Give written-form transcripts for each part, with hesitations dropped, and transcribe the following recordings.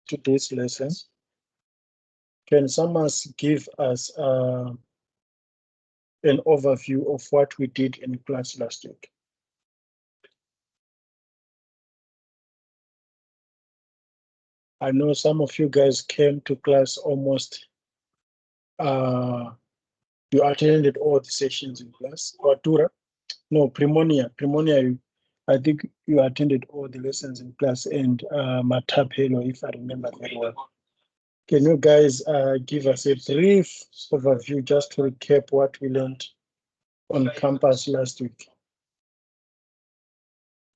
today's lesson. Can someone give us an overview of what we did in class last week? I know some of you guys came to class almost, you attended all the sessions in class. Watura? No, Primonia, I think you attended all the lessons in class, and Matapelo, if I remember very well. Can you guys give us a brief overview just to recap what we learned on campus last week?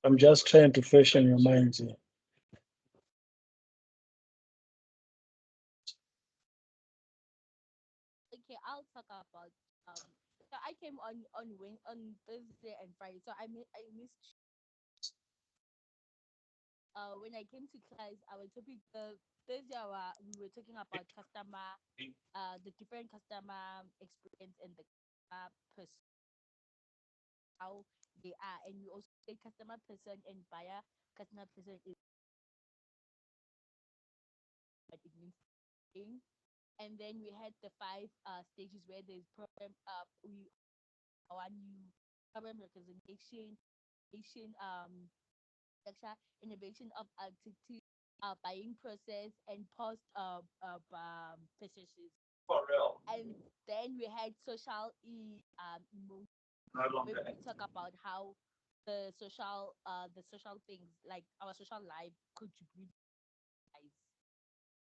I'm just trying to freshen your minds here. Okay, I'll talk about so I came on Thursday and Friday. So I missed when I came to class our topic Thursday we were talking about customer the different customer experience and the customer person how they are, and we also say customer person and buyer customer person is what it means thing. And then we had the five stages where there's problem we our new problem representation structure, innovation of activity, buying process, and post purchases. And then we had social emotion, where we talk about how the social things like our social life contribute.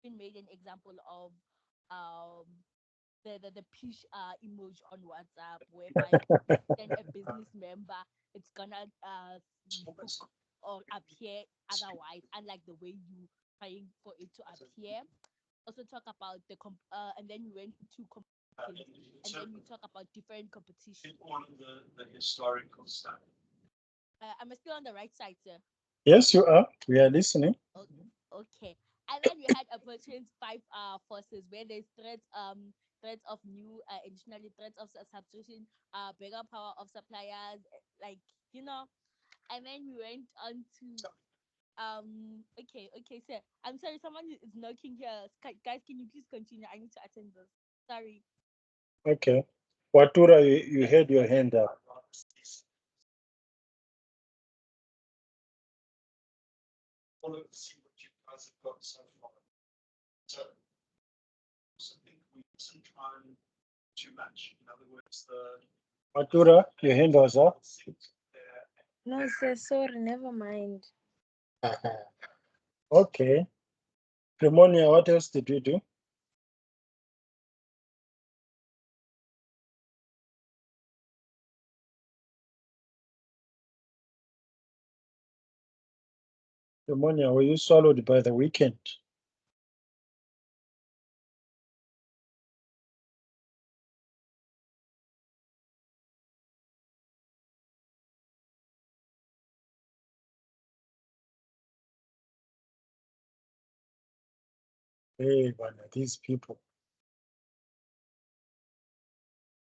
We made an example of um the push emoji on WhatsApp, whereby then a business member it's gonna look or appear otherwise, unlike the way you trying for it to appear. Also talk about and then we went to competitions, and then we talk about different competitions. The historical stuff. Am I still on the right side, sir? Yes, you are. We are listening. Okay. And then we had operations five forces where there's threats of new additionally threats of substitution, bigger power of suppliers, like you know. And then we went on to okay, sir. I'm sorry, someone is knocking here. Guys, can you please continue? I need to attend this. Sorry. Okay. Watura, you had your hand up. Watura, your hand was up. No, sir, sorry, never mind. Okay. Primonia, what else did we do? Primonia, were you swallowed by the weekend? Hey, man, these people.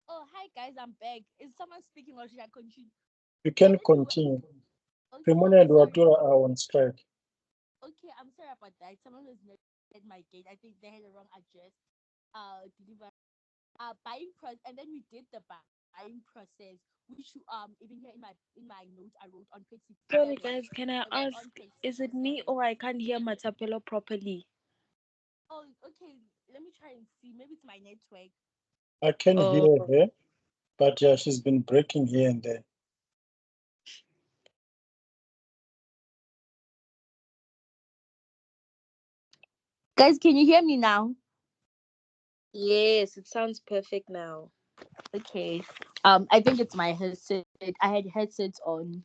Oh, hi guys, I'm back. Is someone speaking or should I continue? You And can then continue. Primonia okay, and sorry. Watura are on strike. Okay, I'm sorry about that. Someone was not at my gate. I think they had the wrong address. Deliver buying process, and then we did the buying process, which even here in my notes I wrote on page Sorry, 67. guys, can I I wrote ask, on page is it me 67. or I can't hear Matapelo properly? Oh, okay. Let me try and see. Maybe it's my network. I can Oh, hear her, but yeah, she's been breaking here and there. Guys, can you hear me now? yes, it sounds perfect now. Okay. I think it's my headset. I had headsets on.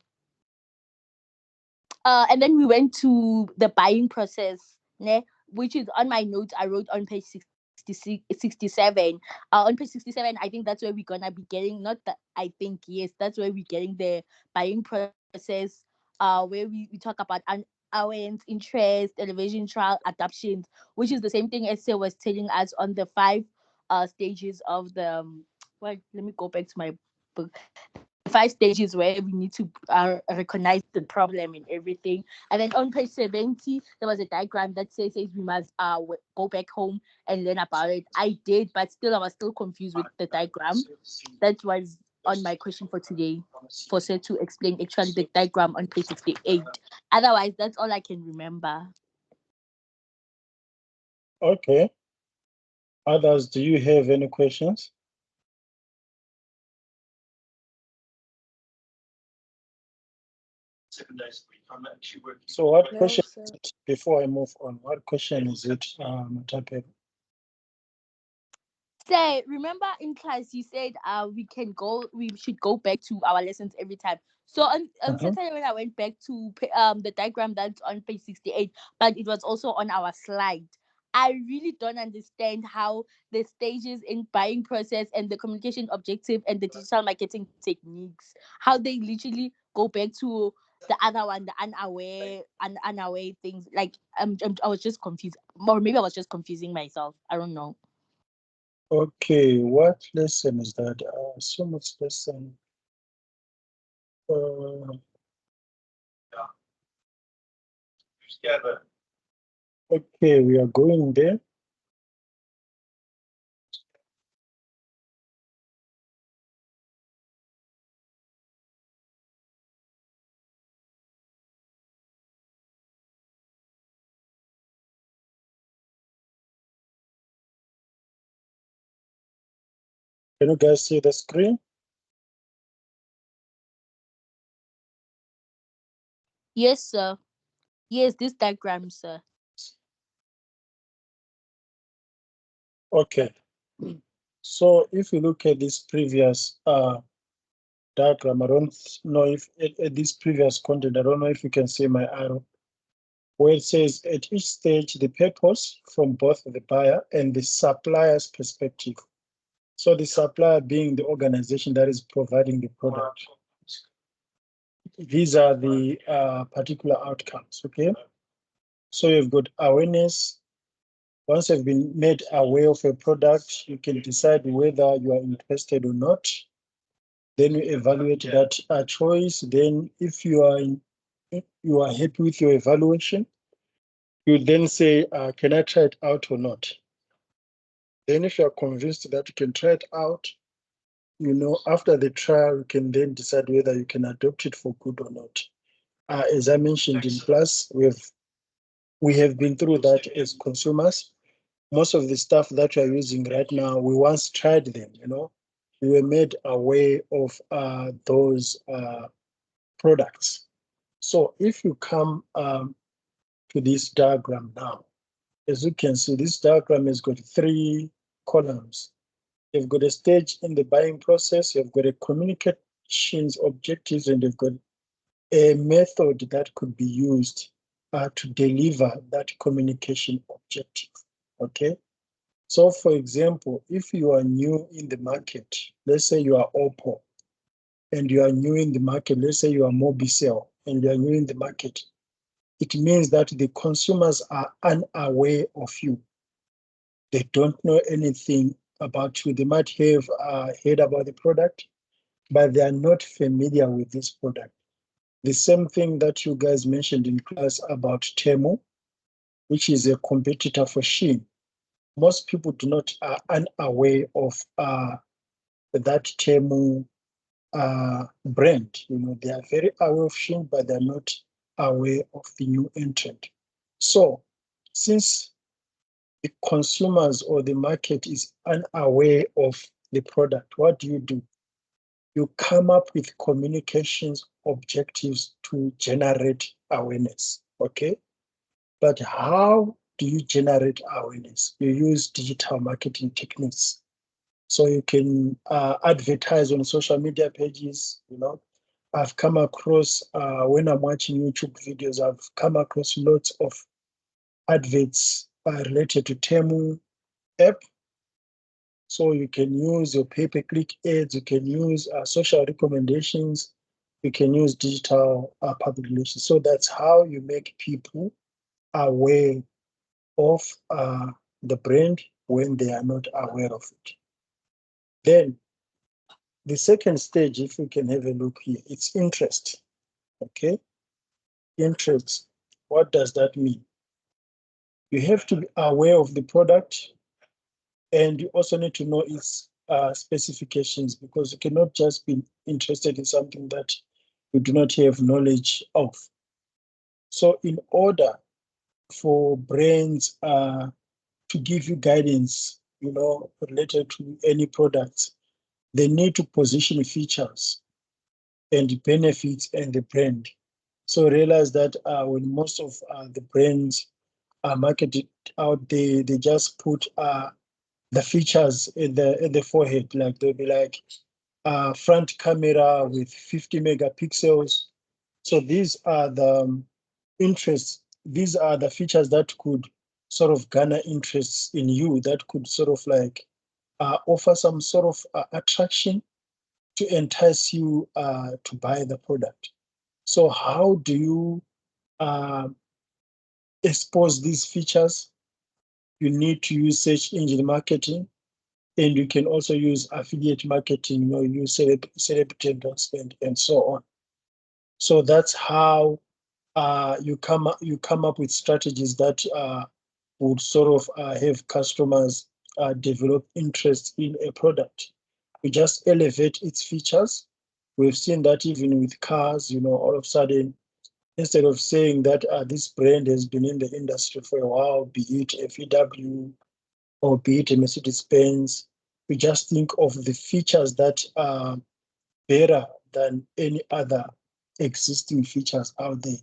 And then we went to the buying process, ne, which is on my notes. I wrote on page 66, 67. On page 67, I think that's where we're gonna be getting. Not that I think, yes, that's where we're getting the buying process. Where we talk about allowance, interest, elevation trial, adoptions, which is the same thing Esther was telling us on the five stages of the. Well, let me go back to my book. 5 stages where we need to recognize the problem and everything. And then on page 70, there was a diagram that says we must go back home and learn about it. I did, but still, I was still confused with the diagram. That was on my question for today, for Sir to explain actually the diagram on page 68. Otherwise, that's all I can remember. Okay. Others, do you have any questions? So what No, question sir. is it? Before I move on, what question is it, Matape? Say, remember in class you said we should go back to our lessons every time. So on Saturday when I went back to the diagram that's on page 68, but it was also on our slide. I really don't understand how the stages in buying process and the communication objective and the digital marketing techniques, how they literally go back to the other one, the unaware things. Like I was just confused, or maybe I was just confusing myself. I don't know. Okay, what lesson is that? So much lesson. Okay, we are going there. Can you guys see the screen? Yes, sir. Yes, this diagram, sir. Okay. So if you look at this previous diagram, I don't know if at this previous content, I don't know if you can see my arrow, where it says at each stage, the purpose from both the buyer and the supplier's perspective. So the supplier being the organization that is providing the product. These are the particular outcomes, okay? So you've got awareness. Once you've been made aware of a product, you can decide whether you are interested or not. Then you evaluate that choice. Then if you are happy with your evaluation, you then say, can I try it out or not? Then if you are convinced that you can try it out, after the trial, you can then decide whether you can adopt it for good or not. As I mentioned in class, we have been through that as consumers. Most of the stuff that we are using right now, we once tried them, we were made aware of those products. So if you come to this diagram now, as you can see, this diagram has got 3 columns. You've got a stage in the buying process, you've got a communications objectives, and you've got a method that could be used to deliver that communication objective, okay? So for example, if you are new in the market, let's say you are Oppo, and you are new in the market, let's say you are Mobicel, and you are new in the market, it means that the consumers are unaware of you. They don't know anything about you. They might have heard about the product, but they are not familiar with this product. The same thing that you guys mentioned in class about Temu, which is a competitor for Shein. Most people are unaware of that Temu brand. They are very aware of Shein, but they're not aware of the new entrant. So since the consumers or the market is unaware of the product, what do? You come up with communications objectives to generate awareness, okay? But how do you generate awareness? You use digital marketing techniques. So you can advertise on social media pages, I've come across, when I'm watching YouTube videos, I've come across lots of adverts related to Temu app. So you can use your pay-per-click ads, you can use social recommendations, you can use digital public relations. So that's how you make people aware of the brand when they are not aware of it. Then the second stage, if we can have a look here, it's interest. Okay, interest. What does that mean? You have to be aware of the product, and you also need to know its specifications, because you cannot just be interested in something that you do not have knowledge of. So in order for brands to give you guidance, related to any products, they need to position features and benefits and the brand. So realize that when most of the brands are marketed out, they just put the features in the forehead. Like they'll be like front camera with 50 megapixels. So these are the interests. These are the features that could sort of garner interest in you, that could sort of like offer some sort of attraction to entice you to buy the product. So how do you uh, expose these features? You need to use search engine marketing, and you can also use affiliate marketing, use celebrity endorsement and so on. So that's how you come up with strategies that would sort of have customers develop interest in a product. We just elevate its features. We've seen that even with cars, all of a sudden, instead of saying that this brand has been in the industry for a while, be it a VW or be it a Mercedes-Benz, we just think of the features that are better than any other existing features out there.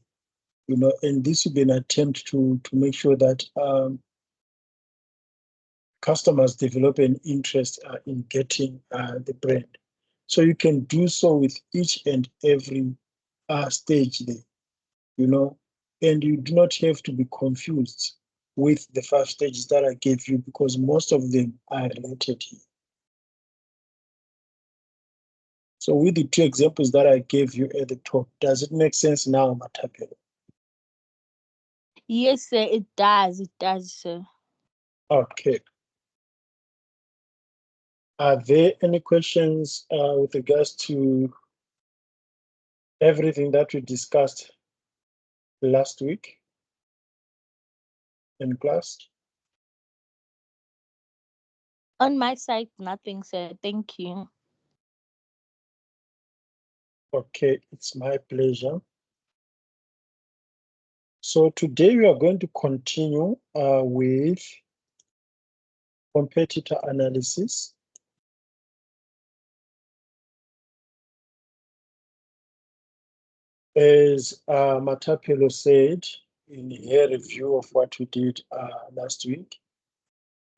And this would be an attempt to make sure that customers develop an interest in getting the brand. So you can do so with each and every stage there, and you do not have to be confused with the 5 stages that I gave you, because most of them are related here. So with the 2 examples that I gave you at the top, does it make sense now, Matapelo? Yes, sir, it does. It does, sir. Okay. Are there any questions with regards to everything that we discussed last week in class? On my side, nothing, sir. Thank you. Okay, it's my pleasure. So today we are going to continue with competitor analysis. As Matapelo said in her review of what we did last week,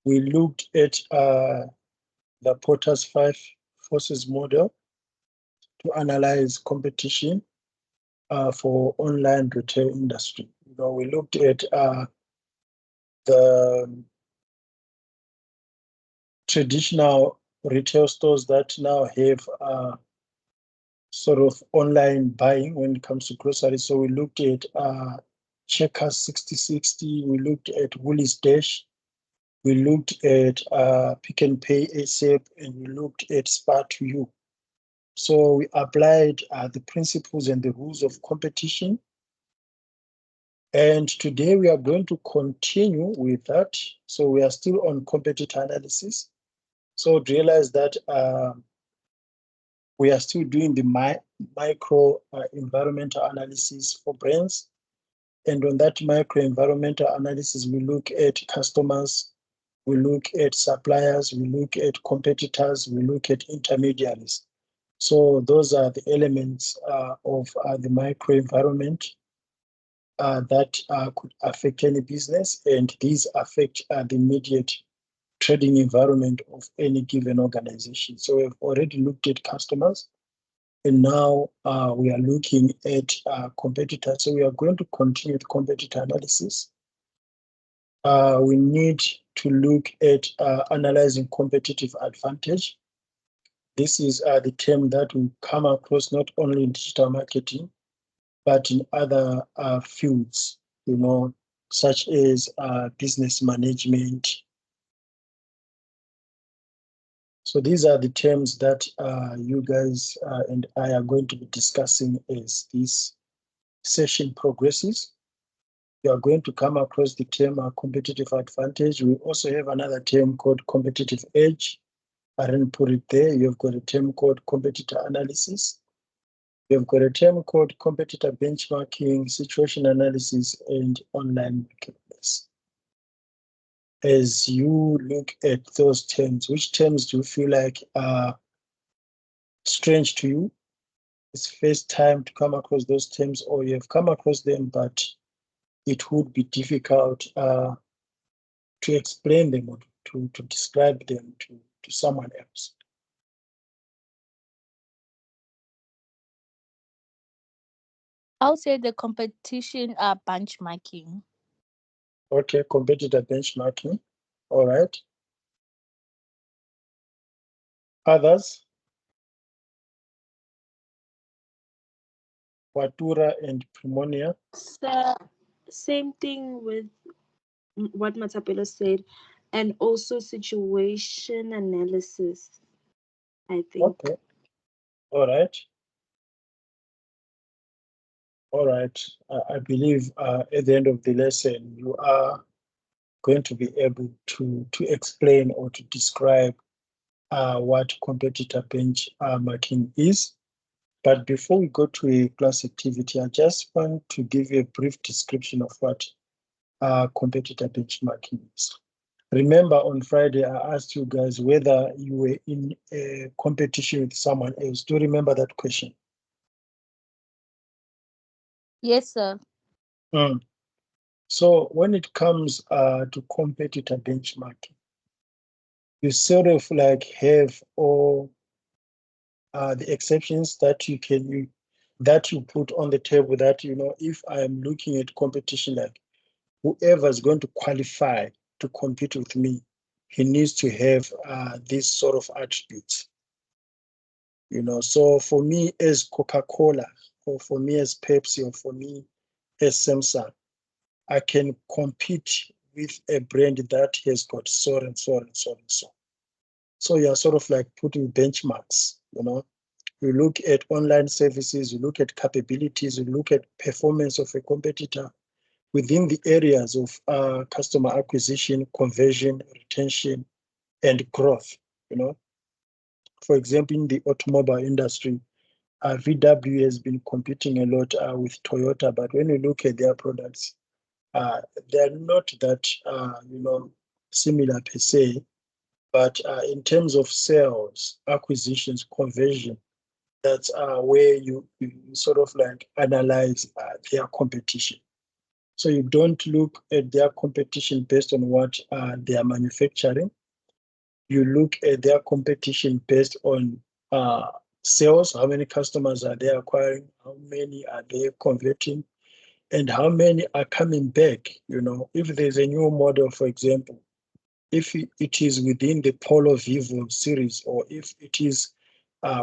we looked at the Porter's 5 forces model to analyze competition for online retail industry. We looked at the traditional retail stores that now have sort of online buying when it comes to groceries. So we looked at Checkers 6060, we looked at Woolies Dash, we looked at Pick and Pay ASAP, and we looked at Spar to You. So we applied the principles and the rules of competition. And today we are going to continue with that. So we are still on competitor analysis. So realize that we are still doing the micro environmental analysis for brands. And on that micro environmental analysis, we look at customers, we look at suppliers, we look at competitors, we look at intermediaries. So those are the elements of the micro environment that could affect any business, and these affect the immediate trading environment of any given organization. So we've already looked at customers, and now we are looking at competitors. So we are going to continue with competitor analysis. We need to look at analyzing competitive advantage. This is the term that we come across not only in digital marketing, but in other fields, such as business management, So these are the terms that you guys and I are going to be discussing as this session progresses. You are going to come across the term competitive advantage. We also have another term called competitive edge. I didn't put it there. You've got a term called competitor analysis. You've got a term called competitor benchmarking, situation analysis, and online marketplace. As you look at those terms, which terms do you feel like are strange to you? It's first time to come across those terms, or you have come across them, but it would be difficult to explain them or to describe them to someone else. I'll say the competition benchmarking. Okay, competitor benchmarking. All right. Others? Watura and Primonia. So, same thing with what Matapelo said, and also situation analysis, I think. Okay. All right. All right. I believe at the end of the lesson, you are going to be able to explain or to describe what competitor benchmarking is. But before we go to a class activity, I just want to give you a brief description of what competitor benchmarking is. Remember on Friday, I asked you guys whether you were in a competition with someone else. Do you remember that question? Yes, sir. Mm. So when it comes to competitor benchmarking, you sort of like have all the exceptions that that you put on the table that, if I am looking at competition, like whoever is going to qualify to compete with me, he needs to have these sort of attributes. So for me as Coca-Cola, or for me as Pepsi, or for me as Samsung, I can compete with a brand that has got so and so and so and so. So you're sort of like putting benchmarks. You look at online services, you look at capabilities, you look at performance of a competitor within the areas of customer acquisition, conversion, retention, and growth. For example, in the automobile industry, VW has been competing a lot with Toyota, but when you look at their products, they're not that similar per se. But in terms of sales, acquisitions, conversion, that's where you sort of like analyze their competition. So you don't look at their competition based on what they are manufacturing. You look at their competition based on sales, how many customers are they acquiring, how many are they converting, and how many are coming back. If there's a new model, for example, if it is within the Polo Vivo series, or if it is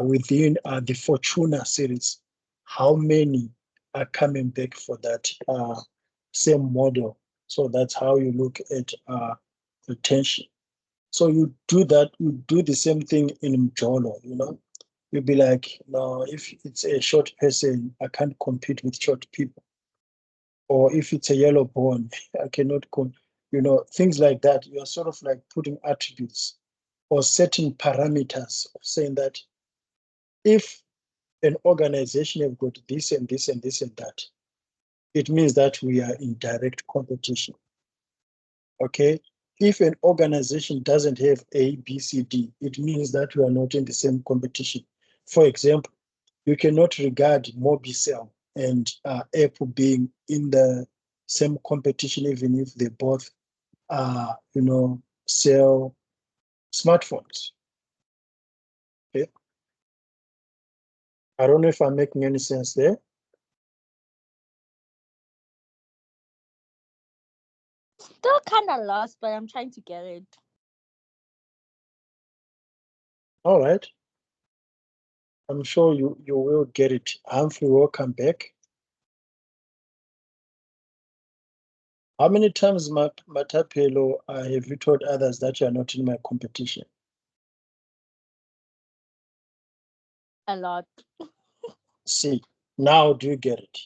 within the Fortuna series, how many are coming back for that same model? So that's how you look at retention. So you do that, you do the same thing in Mjolo, You'll be like, no, if it's a short person, I can't compete with short people. Or if it's a yellow bone, I cannot things like that. You are sort of like putting attributes or certain parameters of saying that if an organization have got this and this and this and that, it means that we are in direct competition. Okay? If an organization doesn't have A, B, C, D, it means that we are not in the same competition. For example, you cannot regard Mobicel and Apple being in the same competition, even if they both, sell smartphones. Okay? I don't know if I'm making any sense there. Still kind of lost, but I'm trying to get it. All right. I'm sure you will get it. Humphrey, welcome back. How many times, Matapelo, have you told others that you are not in my competition? A lot. See, now do you get it?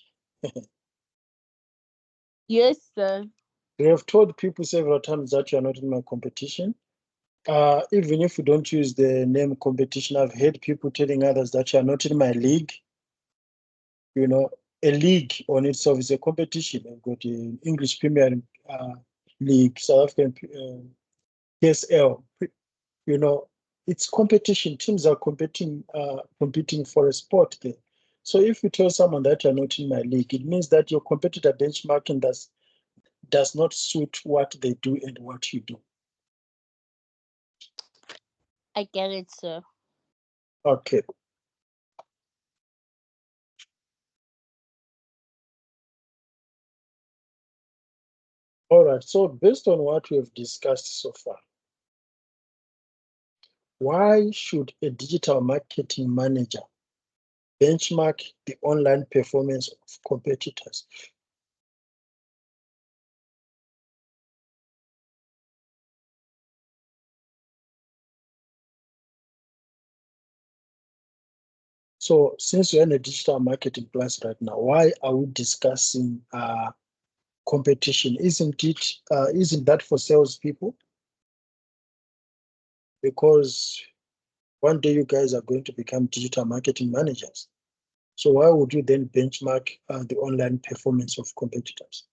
Yes, sir. We have told people several times that you are not in my competition. Even if you don't use the name competition, I've heard people telling others that you are not in my league. You know, a league on itself is a competition. I've got the English Premier League, South African PSL. You know, it's competition. Teams are competing for a sport there. So if you tell someone that you're not in my league, it means that your competitor benchmarking does not suit what they do and what you do. I get it, sir. Okay. All right. So based on what we have discussed so far, why should a digital marketing manager benchmark the online performance of competitors? So since you're in a digital marketing class right now, why are we discussing competition? Isn't that for salespeople? Because one day you guys are going to become digital marketing managers. So why would you then benchmark the online performance of competitors?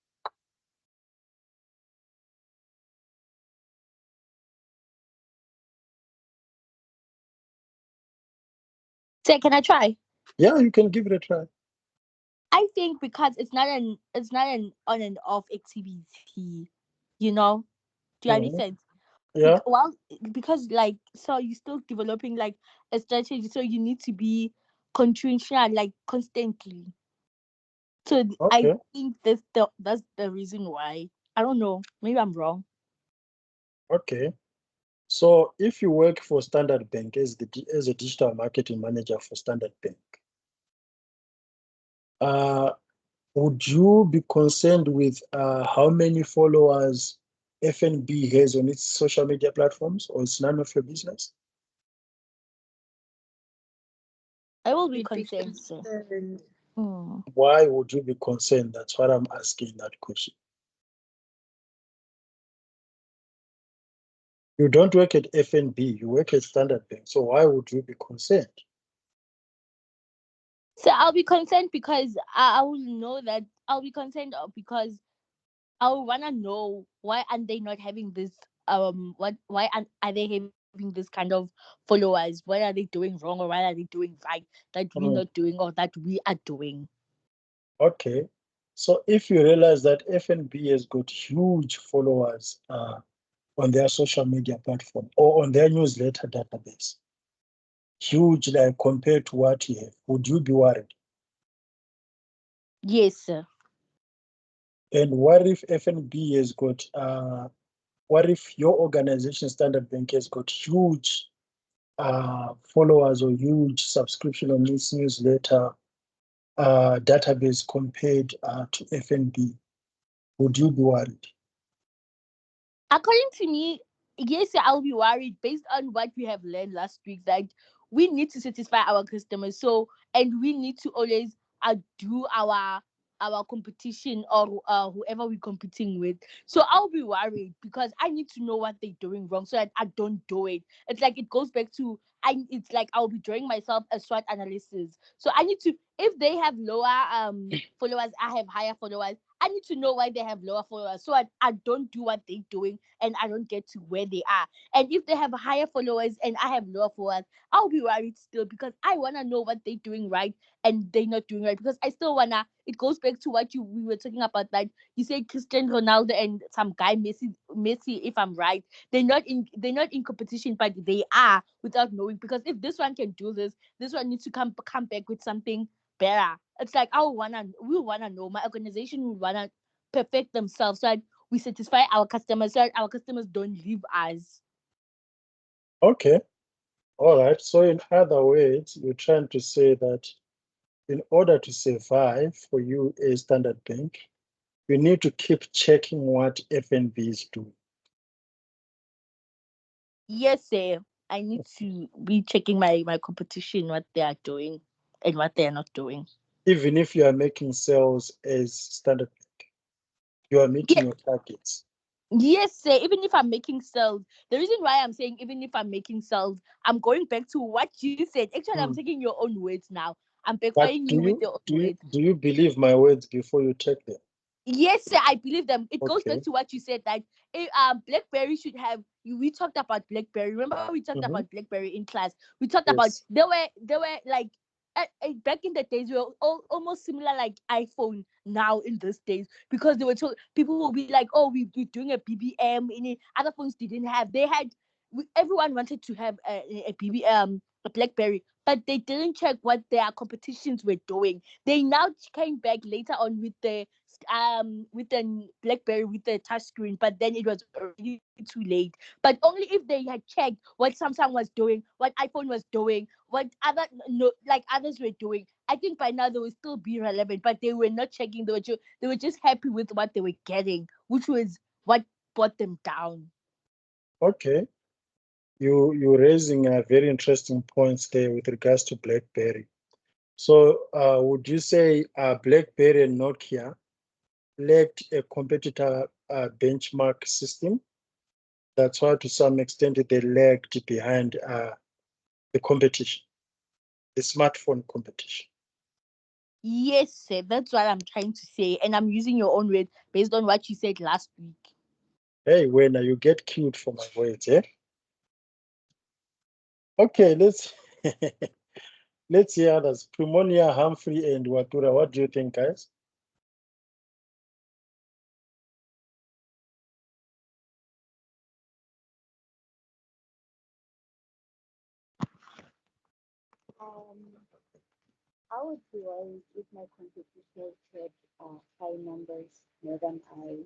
So can I try? Yeah, you can give it a try. I think because it's not an on and off activity, you know. Do you Mhm. understand? Yeah, Well, because like so you're still developing like a strategy, so you need to be continual, like constantly. So I okay, think that's the reason why. I don't know. Maybe I'm wrong. okay. So if you work for Standard Bank as a digital marketing manager for Standard Bank, uh, would you be concerned with how many followers FNB has on its social media platforms, or it's none of your business? I will be You'd be concerned, sir. concerned. Mm. Why would you be concerned? That's what I'm asking that question. You don't work at FNB, you work at Standard Bank. So why would you be concerned? So I'll be concerned because I will know that I'll be concerned because I wanna know why aren't they not having this what why are they having this kind of followers? What are they doing wrong or what are they doing right that we're not Mm, doing or that we are doing? okay. So if you realize that FNB has got huge followers on their social media platform or on their newsletter database, huge like compared to what you have, would you be worried? Yes, sir. And what if FNB has got what if your organization Standard Bank has got huge followers or huge subscription on this newsletter database compared to FNB? Would you be worried? According to me, yes, I'll be worried based on what we have learned last week that we need to satisfy our customers. So, and we need to always do our competition or whoever we're competing with. So I'll be worried because I need to know what they're doing wrong so that I don't do it. It's like it goes back to it's like I'll be drawing myself a SWOT analysis. So I need to if they have lower followers, I have higher followers. I need to know why they have lower followers so I don't do what they're doing and I don't get to where they are. And if they have higher followers and I have lower followers, I'll be worried still because I wanna know what they're doing right and they're not doing right. Because I still wanna it goes back to what you we were talking about, like you say Cristiano Ronaldo and some guy Messi, if I'm right. They're not in competition, but they are without knowing. Because if this one can do this one needs to come back with something better. It's like we wanna know. My organization would wanna perfect themselves so that we satisfy our customers so that our customers don't leave us. Okay, all right. So in other words, you're trying to say that in order to survive for you as Standard Bank, you need to keep checking what FNB is doing. Yes, sir. I need to be checking my competition, what they are doing and what they are not doing. Even if you are making sales as Standard Bank, you are meeting your targets. Yes, sir. Even if I'm making sales, the reason why I'm saying even if I'm making sales, I'm going back to what you said. Actually, I'm Mm. taking your own words now. I'm But backfiring do you with you your do own you words. do you believe my words before you take them? Yes, sir, I believe them. It goes back Okay. to what you said that BlackBerry should have. We talked about BlackBerry. Remember, we talked Mm-hmm. about BlackBerry in class. We talked about Yes. they were like back in the days we were almost similar like iPhone now in these days because they were people will be like, oh, we're doing a BBM in it. Other phones didn't have. They had. Everyone wanted to have a BBM, a BlackBerry, but they didn't check what their competitions were doing. They now came back later on with the BlackBerry with the touchscreen, but then it was already too late. But only if they had checked what Samsung was doing, what iPhone was doing, what other no, like others were doing. I think by now they will still be relevant, but they were not checking. They were just happy with what they were getting, which was what brought them down. Okay. You're raising a very interesting points there with regards to BlackBerry. So would you say BlackBerry and Nokia lacked a competitor benchmark system? That's why to some extent they lagged behind the competition, the smartphone competition. Yes, sir. That's what I'm trying to say, and I'm using your own words based on what you said last week. Hey, when you get cute for my words, eh? Okay, let's hear others. Primonia, Humphrey, and Watura. What do you think, guys? Um, I would be worried if my competitors had high numbers more than I,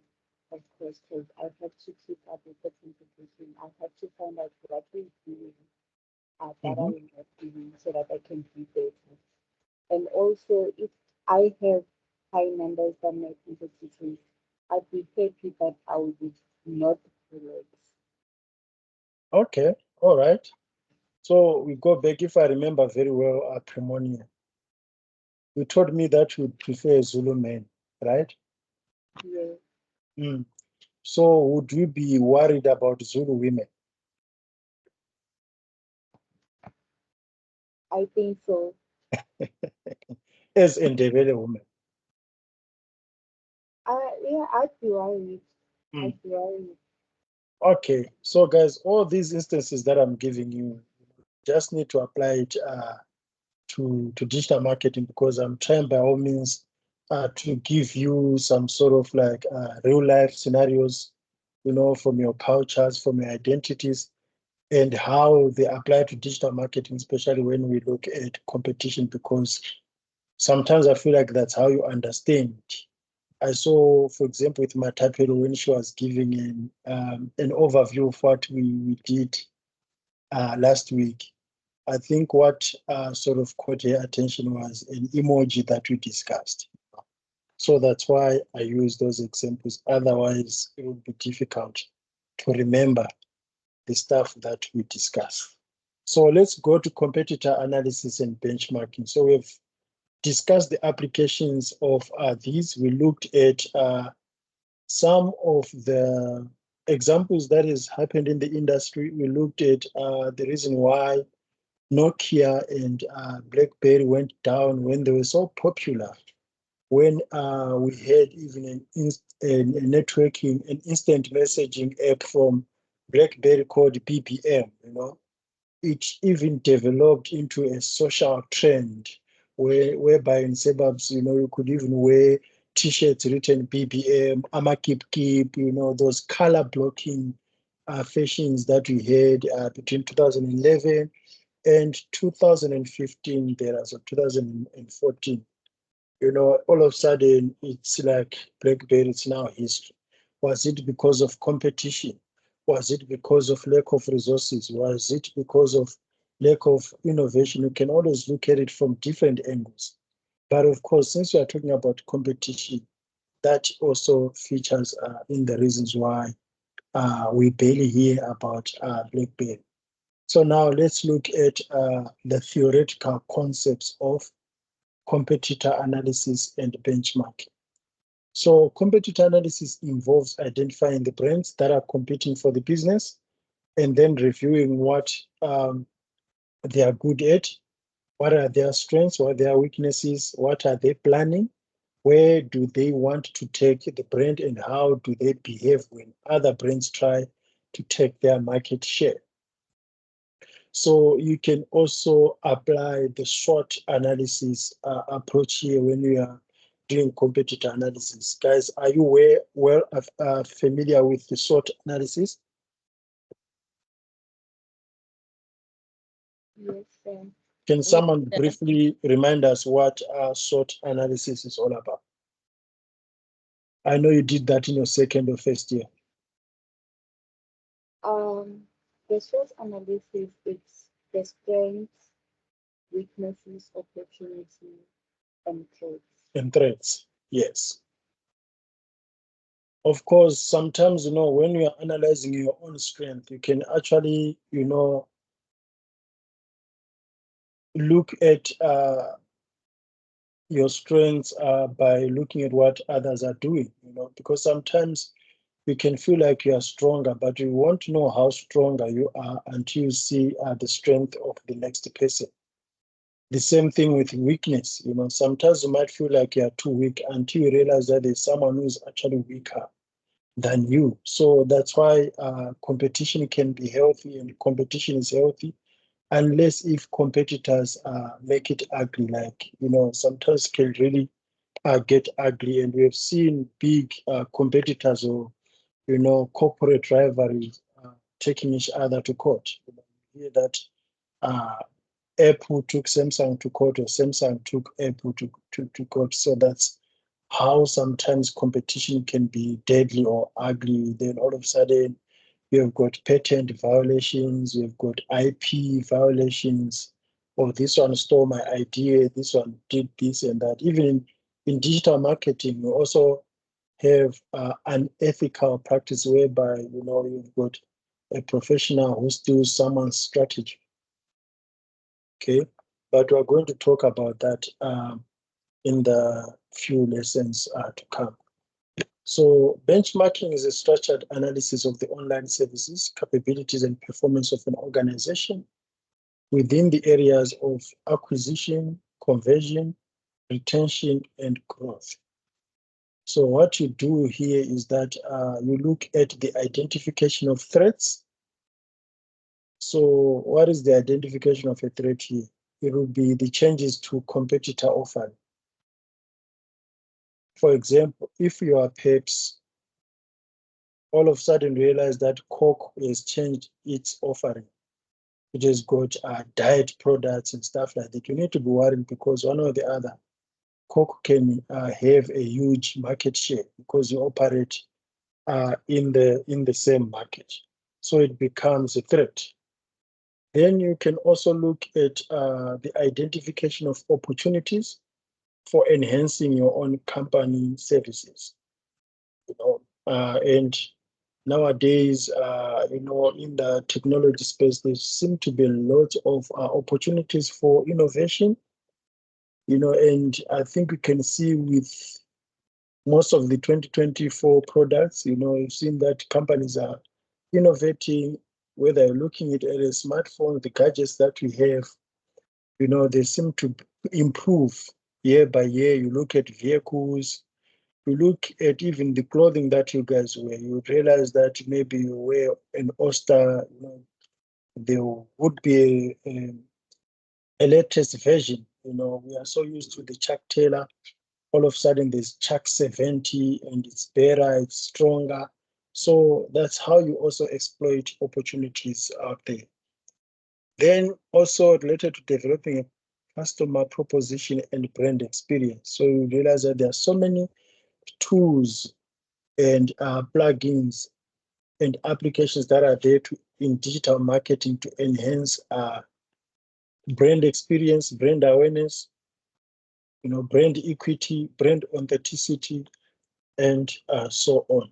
of course, because I have to keep up with the competition. I have to find out what we're doing that I Mhm. am not doing so that I can be better. And also, if I have high numbers than my competitors, I'd be happy, but I would not relax. Okay, all right. So we go back, if I remember very well, Primonia. You told me that you prefer Zulu men, right? Yeah, Mm. So would you be worried about Zulu women? I think so. As Ndebele women? Yeah, I'd be worried. Mm. I'd be worried. Okay, so guys, all these instances that I'm giving you, just need to apply it to digital marketing because I'm trying by all means to give you some sort of like real life scenarios, from your cultures, from your identities, and how they apply to digital marketing, especially when we look at competition, because sometimes I feel like that's how you understand. I saw, for example, with Matapelo when she was giving an overview of what we did last week. I think what sort of caught her attention was an emoji that we discussed. So that's why I use those examples. Otherwise, it would be difficult to remember the stuff that we discuss. So let's go to competitor analysis and benchmarking. So we've discussed the applications of these. We looked at some of the examples that has happened in the industry. We looked at the reason why Nokia and BlackBerry went down when they were so popular. When we had even a networking, an instant messaging app from BlackBerry called BBM, it even developed into a social trend whereby in suburbs, you could even wear t-shirts written BBM, Amakip, those color blocking fashions that we had between 2011 and 2015, there as of 2014. All of a sudden, it's like BlackBerry, it's now history. Was it because of competition? Was it because of lack of resources? Was it because of lack of innovation? You can always look at it from different angles. But of course, since we are talking about competition, that also features in the reasons why we barely hear about BlackBerry. So now let's look at the theoretical concepts of competitor analysis and benchmarking. So competitor analysis involves identifying the brands that are competing for the business and then reviewing what they are good at, what are their strengths, what are their weaknesses, what are they planning, where do they want to take the brand, and how do they behave when other brands try to take their market share. So you can also apply the SWOT analysis approach here when you are doing competitor analysis. Guys, are you familiar with the SWOT analysis? Yes, sir. Can someone briefly remind us what SWOT analysis is all about? I know you did that in your second or first year. The source analysis, it's the strengths, weaknesses, opportunities, and threats. And threats, yes. Of course, sometimes, when you are analyzing your own strength, you can actually, look at your strengths by looking at what others are doing, because sometimes you can feel like you are stronger, but you won't know how stronger you are until you see the strength of the next person. The same thing with weakness. Sometimes you might feel like you are too weak until you realize that there's someone who's actually weaker than you. So that's why competition can be healthy, and competition is healthy unless if competitors make it ugly, like, sometimes can really get ugly. And we have seen big competitors or, corporate rivalries taking each other to court. You hear that Apple took Samsung to court, or Samsung took Apple to court. So that's how sometimes competition can be deadly or ugly. Then all of a sudden, we have got patent violations, we've got IP violations. Oh, this one stole my idea, this one did this and that. Even in digital marketing, we also have unethical practice whereby, you've got a professional who steals someone's strategy. Okay, but we're going to talk about that in the few lessons to come. So benchmarking is a structured analysis of the online services, capabilities, and performance of an organization within the areas of acquisition, conversion, retention, and growth. So what you do here is that you look at the identification of threats. So what is the identification of a threat here? It will be the changes to competitor offering. For example, if you are Pepsi, all of a sudden realize that Coke has changed its offering. It has got diet products and stuff like that. You need to be worried because one or the other, Coke can have a huge market share because you operate in the same market. So it becomes a threat. Then you can also look at the identification of opportunities for enhancing your own company services. And nowadays, in the technology space, there seem to be a lot of opportunities for innovation, and I think we can see with most of the 2024 products, you've seen that companies are innovating, whether you're looking at a smartphone, the gadgets that we have, they seem to improve year by year. You look at vehicles, you look at even the clothing that you guys wear, you realize that maybe you wear an Oster, there would be a latest version. We are so used to the Chuck Taylor. All of a sudden, there's Chuck 70, and it's better, it's stronger. So that's how you also exploit opportunities out there. Then also related to developing a customer proposition and brand experience. So you realize that there are so many tools and plugins and applications that are there in digital marketing to enhance brand experience, brand awareness, brand equity, brand authenticity, and so on.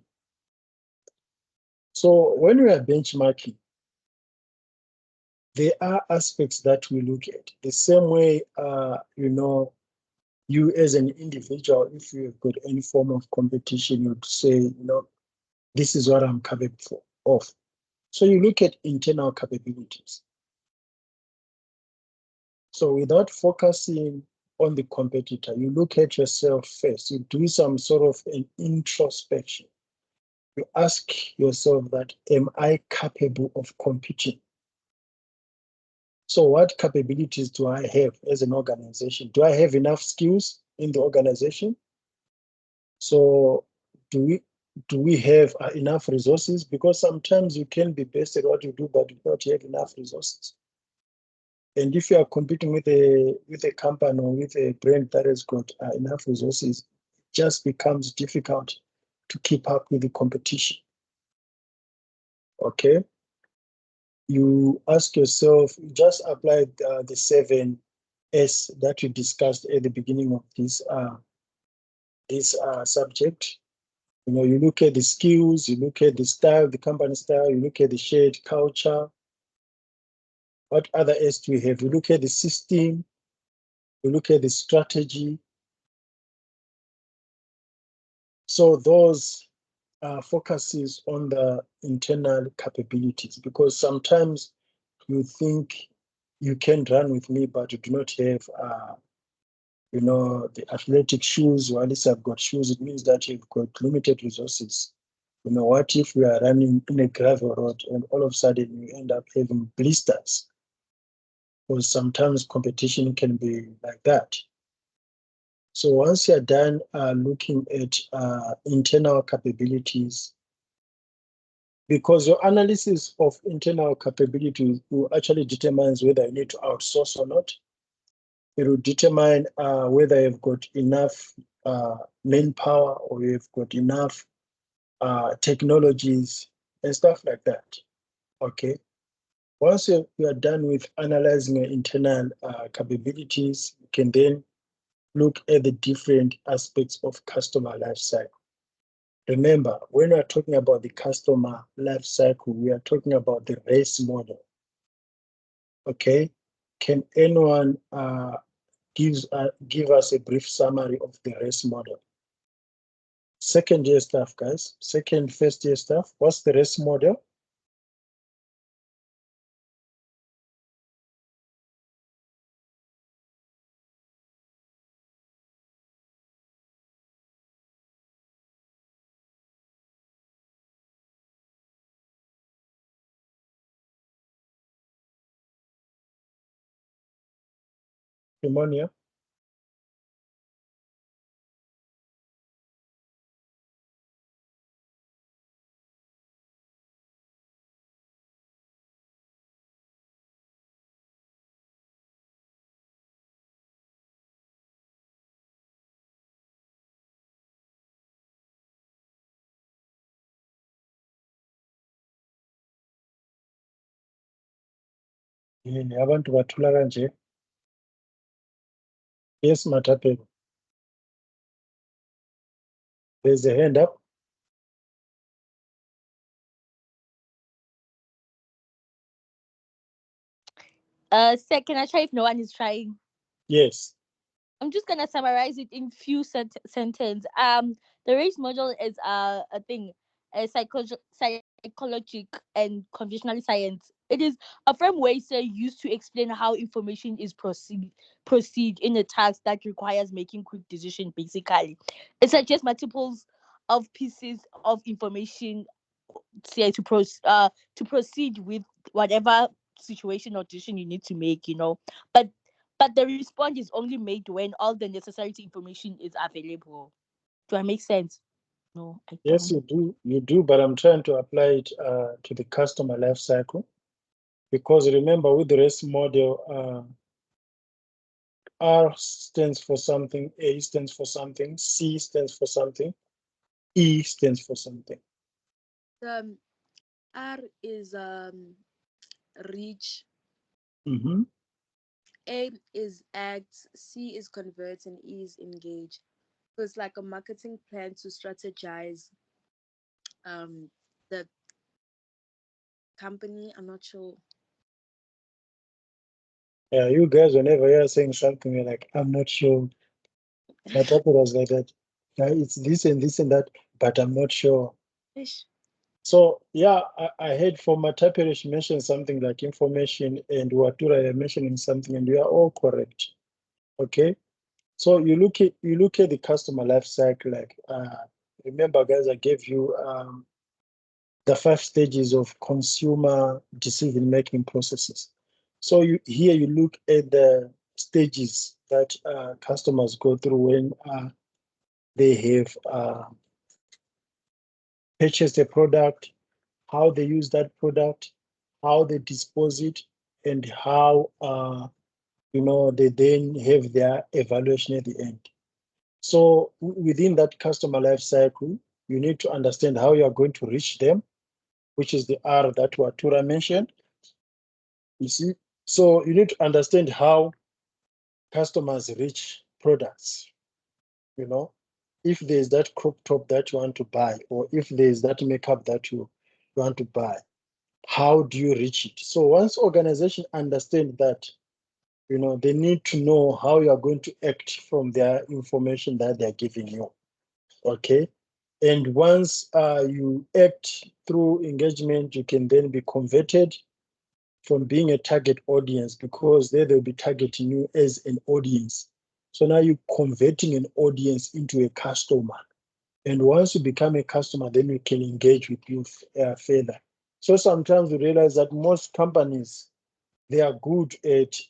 So when we are benchmarking, there are aspects that we look at. The same way, you as an individual, if you have got any form of competition, you'd say, this is what I'm capable of. So you look at internal capabilities. So without focusing on the competitor, you look at yourself first. You do some sort of an introspection. You ask yourself that, am I capable of competing? So what capabilities do I have as an organization? Do I have enough skills in the organization? So do we have enough resources? Because sometimes you can be best at what you do, but you don't have enough resources. And if you are competing with a company or with a brand that has got enough resources, it just becomes difficult to keep up with the competition. Okay? You ask yourself, you just apply the 7S that we discussed at the beginning of this subject. You look at the skills, you look at the style, the company style, you look at the shared culture. What other S do we have? You look at the system, you look at the strategy. So those focuses on the internal capabilities, because sometimes you think you can run with me, but you do not have the athletic shoes, or at least I've got shoes. It means that you've got limited resources. What if we are running in a gravel road and all of a sudden you end up having blisters? Because sometimes competition can be like that. So once you're done looking at internal capabilities, because your analysis of internal capabilities will actually determines whether you need to outsource or not. It will determine whether you've got enough manpower or you've got enough technologies and stuff like that. Okay. Once you are done with analyzing your internal capabilities, you can then look at the different aspects of customer life cycle. Remember, when we are talking about the customer life cycle, we are talking about the race model. Okay, can anyone give us a brief summary of the race model? Second year staff, guys. First year staff. What's the race model? Pneumonia. Abantu bathula kanje. Yes, Matapelo. There's a hand up. Sir, can I try if no one is trying? Yes. I'm just gonna summarize it in few sentence. The race model is a thing, a psychologic and conventional science. It is a framework used to explain how information is proceed in a task that requires making quick decision. Basically, it suggests multiples of pieces of information, say to proceed with whatever situation or decision you need to make. But the response is only made when all the necessary information is available. Do I make sense? No, I Yes, don't. you do. You do, but I'm trying to apply it to the customer life cycle. Because remember, with the race model, R stands for something, A stands for something, C stands for something, E stands for something. R is reach. Mm-hmm. A is act. C is convert, and E is engage. So it's like a marketing plan to strategize the company. I'm not sure. Yeah, you guys, whenever you're saying something, you're like, I'm not sure. My topic was like that. It's this and that, but I'm not sure. Ish. So yeah, I heard from Matapere, she mentioned something like information, and Watura, you're mentioning something, and you are all correct. Okay. So you look at the customer life cycle, like remember guys, I gave you the 5 stages of consumer decision making processes. So here you look at the stages that customers go through when they have purchased a product, how they use that product, how they dispose it, and how they then have their evaluation at the end. So within that customer life cycle, you need to understand how you are going to reach them, which is the R that Watura mentioned. You see, so you need to understand how customers reach products. You know, if there's that crop top that you want to buy, or if there's that makeup that you want to buy, how do you reach it? So once organization understand that, they need to know how you are going to act from their information that they're giving you. Okay. And once you act through engagement, you can then be converted from being a target audience, because they'll be targeting you as an audience. So now you're converting an audience into a customer. And once you become a customer, then we can engage with you further. So sometimes we realize that most companies, they are good at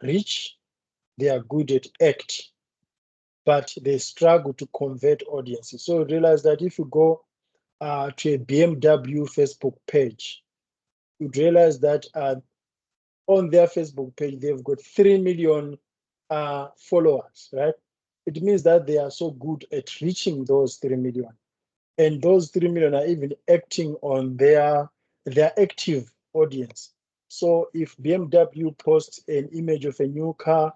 reach, they are good at act, but they struggle to convert audiences. So realize that if you go to a BMW Facebook page, you'd realize that on their Facebook page, they've got 3 million followers, right? It means that they are so good at reaching those 3 million. And those 3 million are even acting on their active audience. So if BMW posts an image of a new car,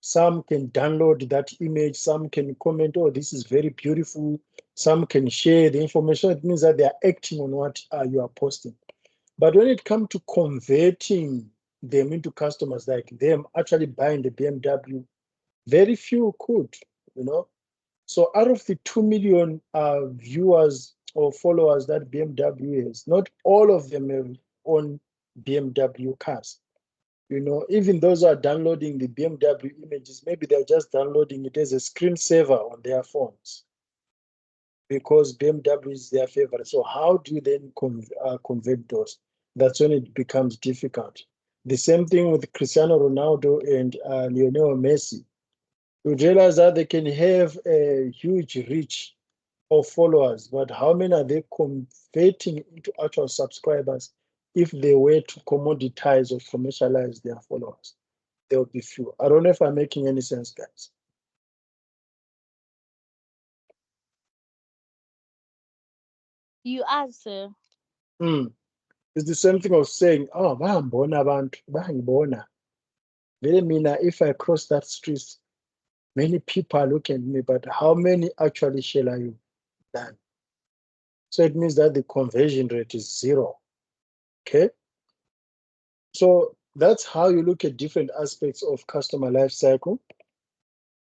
some can download that image, some can comment, oh, this is very beautiful, some can share the information. It means that they are acting on what you are posting. But when it comes to converting them into customers, like them actually buying the BMW, very few could, you know. So out of the 2 million viewers or followers that BMW has, not all of them have own BMW cars. Even those who are downloading the BMW images, maybe they're just downloading it as a screensaver on their phones, because BMW is their favorite. So how do you then convert those? That's when it becomes difficult. The same thing with Cristiano Ronaldo and Lionel Messi. You realize that they can have a huge reach of followers, but how many are they converting into actual subscribers if they were to commoditize or commercialize their followers? There will be few. I don't know if I'm making any sense, guys. You answer. It's the same thing of saying, oh, bayambona abantu, bayangibona. Vele mina, if I cross that street, many people are looking at me, but how many actually share you done? So it means that the conversion rate is 0. Okay. So that's how you look at different aspects of customer life cycle.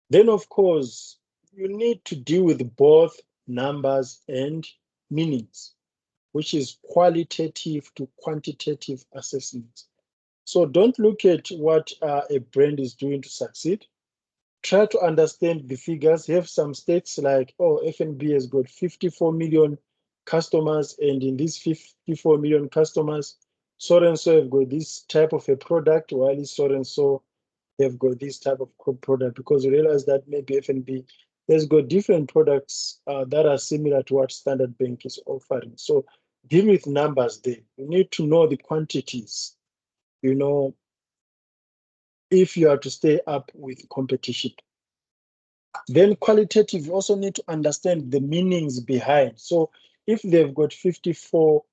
Then, of course, you need to deal with both numbers and meanings, which is qualitative to quantitative assessment. So don't look at what a brand is doing to succeed. Try to understand the figures. Have some stats like, oh, FNB has got 54 million customers, and in these 54 million customers, so and so have got this type of a product, while so and so have got this type of product, because you realize that maybe FNB has got different products that are similar to what Standard Bank is offering. So deal with numbers there. You need to know the quantities, if you are to stay up with competition. Then qualitative, you also need to understand the meanings behind. So if they've got 54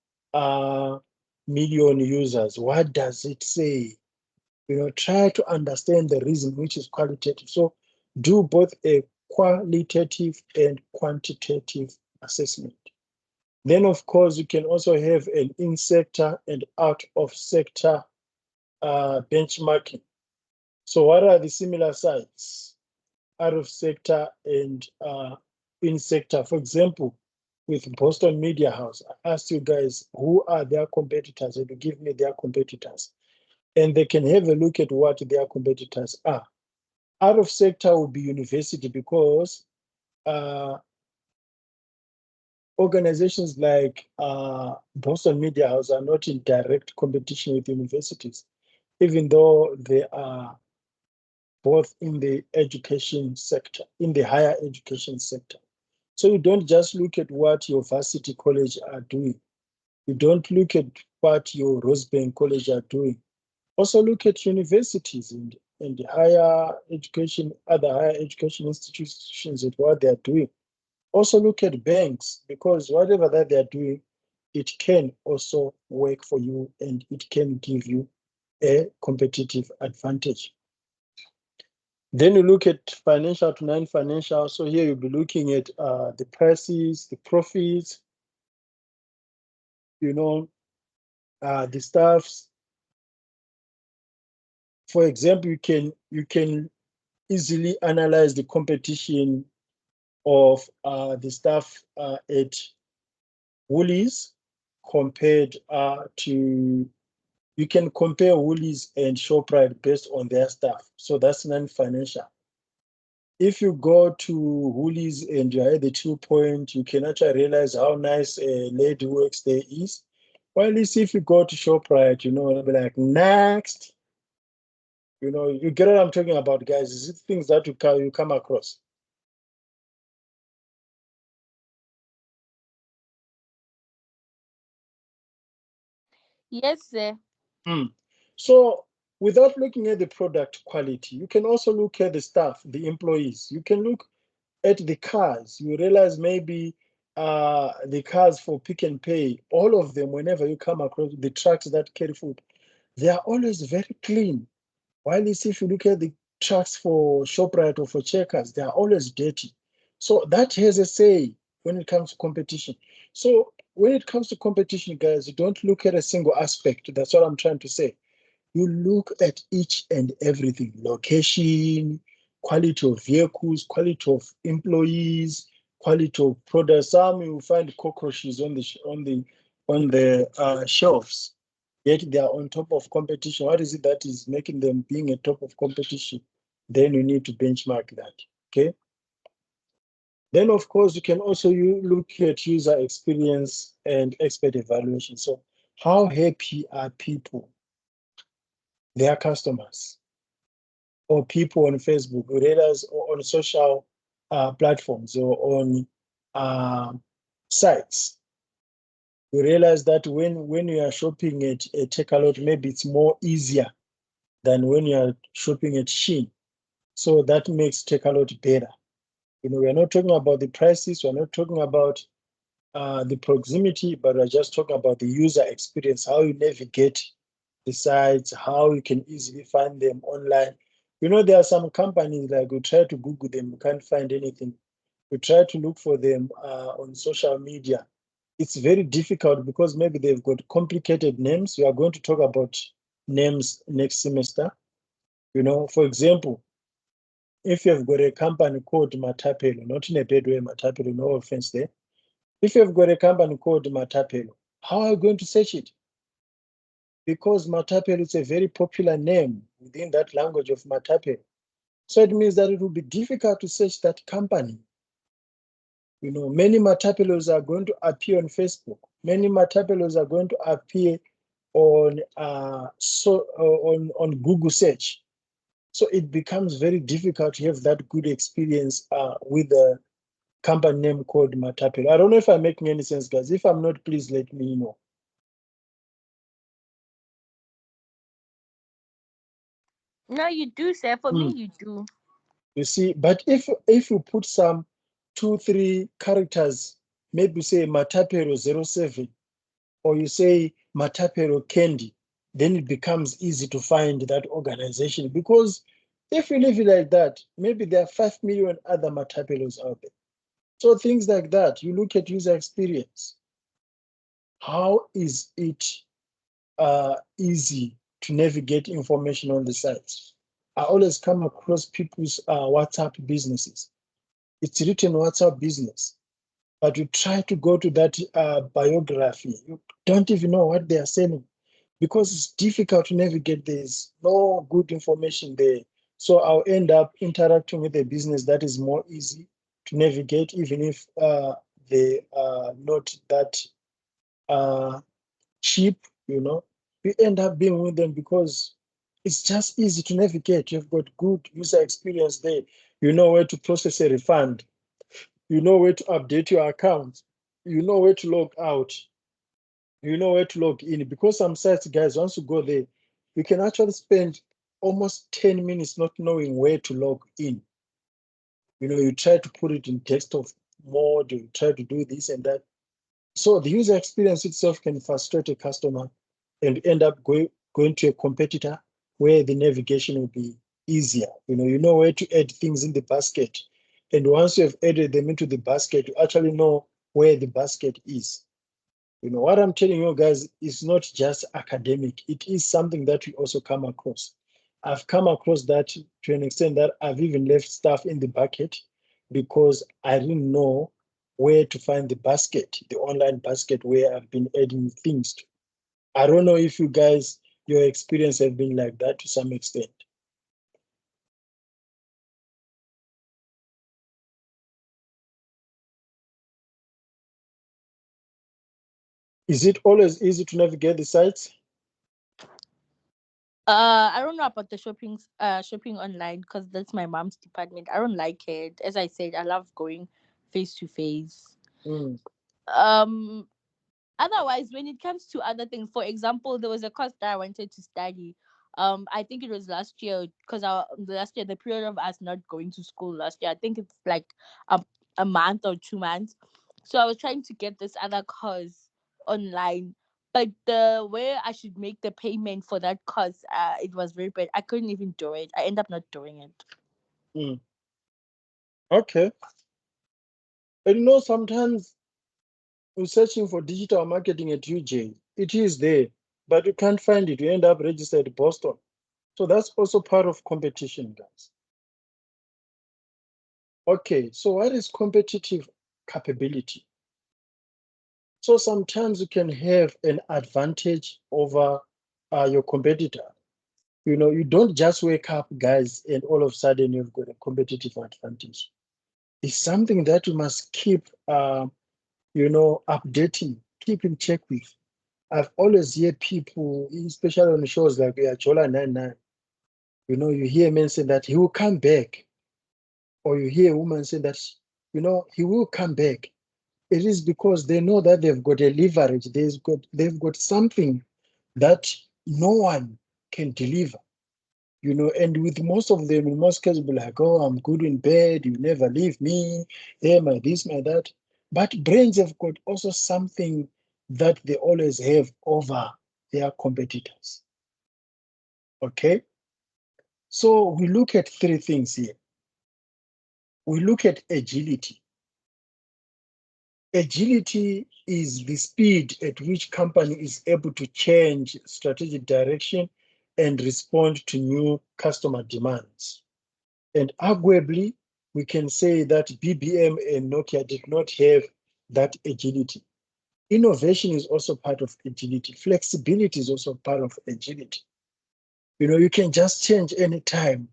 million users, what does it say? Try to understand the reason, which is qualitative. So do both a qualitative and quantitative assessment. Then, of course, you can also have an in-sector and out-of-sector benchmarking. So what are the similar sites out of sector and in sector? For example, with Boston Media House, I asked you guys, who are their competitors? And you give me their competitors. And they can have a look at what their competitors are. Out of sector will be university, because organizations like Boston Media House are not in direct competition with universities, even though they are both in the education sector, in the higher education sector. So you don't just look at what your varsity college are doing. You don't look at what your Rosebank College are doing. Also look at universities and the higher education, other higher education institutions at what they are doing. Also look at banks, because whatever that they are doing, it can also work for you and it can give you a competitive advantage. Then you look at financial to non-financial. So here you'll be looking at the prices, the profits, the staffs. For example, you can easily analyze the competition of the staff at Woolies compared to, you can compare Woolies and Shoprite based on their staff. So that's non-financial. If you go to Woolies and you're at the 2 point, you can actually realize how nice a lady works there is. Well, at least if you go to Shoprite, it'll be like, next. You get what I'm talking about, guys. Is it things that you come across? Yes, sir. So without looking at the product quality, you can also look at the staff, the employees. You can look at the cars. You realize maybe the cars for Pick and Pay, all of them, whenever you come across the trucks that carry food, they are always very clean. While if you look at the trucks for ShopRite or for Checkers, they are always dirty. So that has a say when it comes to competition. So when it comes to competition, guys, you don't look at a single aspect. That's what I'm trying to say. You look at each and everything: location, quality of vehicles, quality of employees, quality of products. Some you find cockroaches on the shelves, yet they are on top of competition. What is it that is making them being a top of competition? Then you need to benchmark that. Okay. Then of course you can also look at user experience and expert evaluation. So how happy are people, their customers, or people on Facebook, or realize, or on social platforms, or on sites? We realize that when you are shopping at Takealot, maybe it's more easier than when you are shopping at Shein. So that makes Takealot better. We're not talking about the prices, we're not talking about the proximity, but we're just talking about the user experience, how you navigate the sites, how you can easily find them online. There are some companies, like we try to Google them, we can't find anything. We try to look for them on social media. It's very difficult because maybe they've got complicated names. We are going to talk about names next semester. For example, if you've got a company called Matapelo, not in a bad way, Matapelo, no offense there. If you've got a company called Matapelo, how are you going to search it? Because Matapelo is a very popular name within that language of Matapelo. So it means that it will be difficult to search that company. Many Matapelos are going to appear on Facebook. Many Matapelos are going to appear on on Google search. So it becomes very difficult to have that good experience with a company name called Matapelo. I don't know if I'm making any sense, guys. If I'm not, please let me know. No, you do, sir. For me, you do. You see, but if you put some 2-3 characters, maybe say Matapelo 07, or you say Matapelo Candy, then it becomes easy to find that organization. Because if you leave it like that, maybe there are 5 million other Matapelos out there. So things like that, you look at user experience. How is it easy to navigate information on the sites? I always come across people's WhatsApp businesses. It's written WhatsApp business, but you try to go to that biography. You don't even know what they are selling because it's difficult to navigate. There's no good information there. So I'll end up interacting with a business that is more easy to navigate, even if they are not that cheap, You end up being with them because it's just easy to navigate. You've got good user experience there. You know where to process a refund. You know where to update your account. You know where to log out. You know where to log in. Because some sites, guys, once you go there, you can actually spend almost 10 minutes not knowing where to log in. You try to put it in desktop mode, you try to do this and that. So the user experience itself can frustrate a customer and end up going to a competitor where the navigation will be easier. You know where to add things in the basket. And once you have added them into the basket, you actually know where the basket is. What I'm telling you guys is not just academic. It is something that we also come across. I've come across that to an extent that I've even left stuff in the bucket because I didn't know where to find the basket, the online basket where I've been adding things to. I don't know if you guys, your experience have been like that to some extent. Is it always easy to navigate the sites? I don't know about the shopping online because that's my mom's department. I don't like it. As I said, I love going face to face. Mm, Um, Otherwise, when it comes to other things, for example, there was a course that I wanted to study. I think it was last year because last year the period of us not going to school last year. I think it's like a month or 2 months. So I was trying to get this other course online, but the way I should make the payment for that course, it was very bad. I couldn't even do it. I end up not doing it. mm. Okay. And sometimes you're searching for digital marketing at UJ. It is there, but you can't find it. You end up registered in Boston. So that's also part of competition, guys. Okay, so what is competitive capability? So sometimes you can have an advantage over your competitor. You don't just wake up, guys, and all of a sudden you've got a competitive advantage. It's something that you must keep, updating, keep in check with. I've always heard people, especially on shows like Jola 99, you hear men say that he will come back, or you hear a woman say that, he will come back. It is because they know that they've got a leverage. They've got something that no one can deliver. And with most of them, in most cases, be like, oh, I'm good in bed, you never leave me, hey, my this, my that. But brains have got also something that they always have over their competitors. Okay? So we look at three things here. We look at agility. Agility is the speed at which company is able to change strategic direction and respond to new customer demands. And arguably, we can say that BBM and Nokia did not have that agility. Innovation is also part of agility. Flexibility is also part of agility. You can just change any time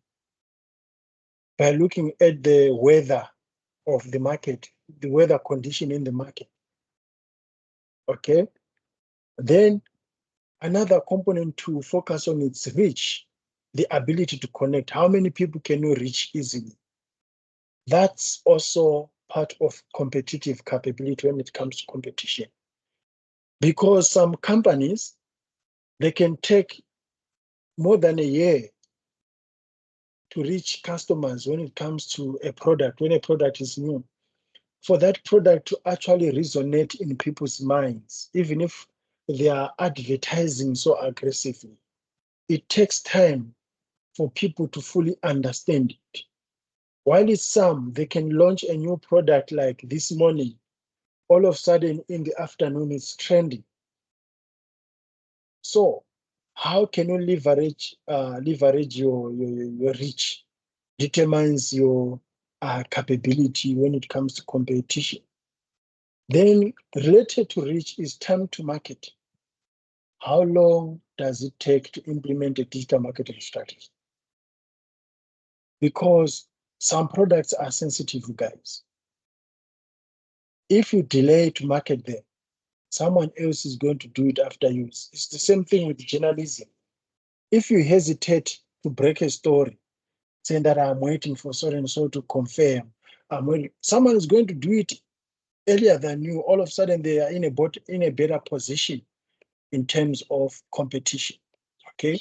by looking at the weather of the market, the weather condition in the market. Okay. Then another component to focus on is reach, the ability to connect. How many people can you reach easily? That's also part of competitive capability when it comes to competition. Because some companies, they can take more than a year to reach customers when it comes to a product, when a product is new. For that product to actually resonate in people's minds, even if they are advertising so aggressively, it takes time for people to fully understand it. While it's some, they can launch a new product like this morning, all of a sudden in the afternoon it's trending. So how can you leverage your reach determines your capability when it comes to competition. Then related to reach is time to market. How long does it take to implement a digital marketing strategy? Because some products are sensitive, guys. If you delay to market them, someone else is going to do it after you. It's the same thing with journalism. If you hesitate to break a story, saying that I'm waiting for so and so to confirm, someone is going to do it earlier than you. All of a sudden, they are in a better position in terms of competition. Okay,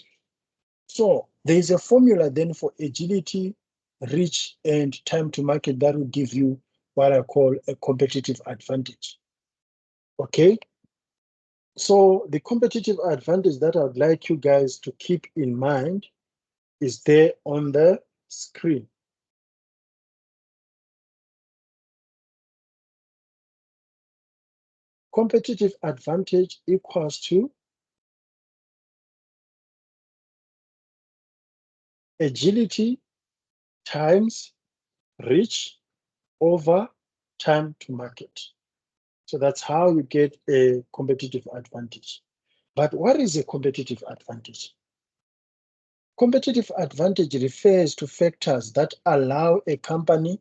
so there is a formula then for agility, reach, and time to market that will give you what I call a competitive advantage. Okay, so the competitive advantage that I'd like you guys to keep in mind is there on the screen. Competitive advantage equals to agility times reach over time to market. So that's how you get a competitive advantage. But what is a competitive advantage? Competitive advantage refers to factors that allow a company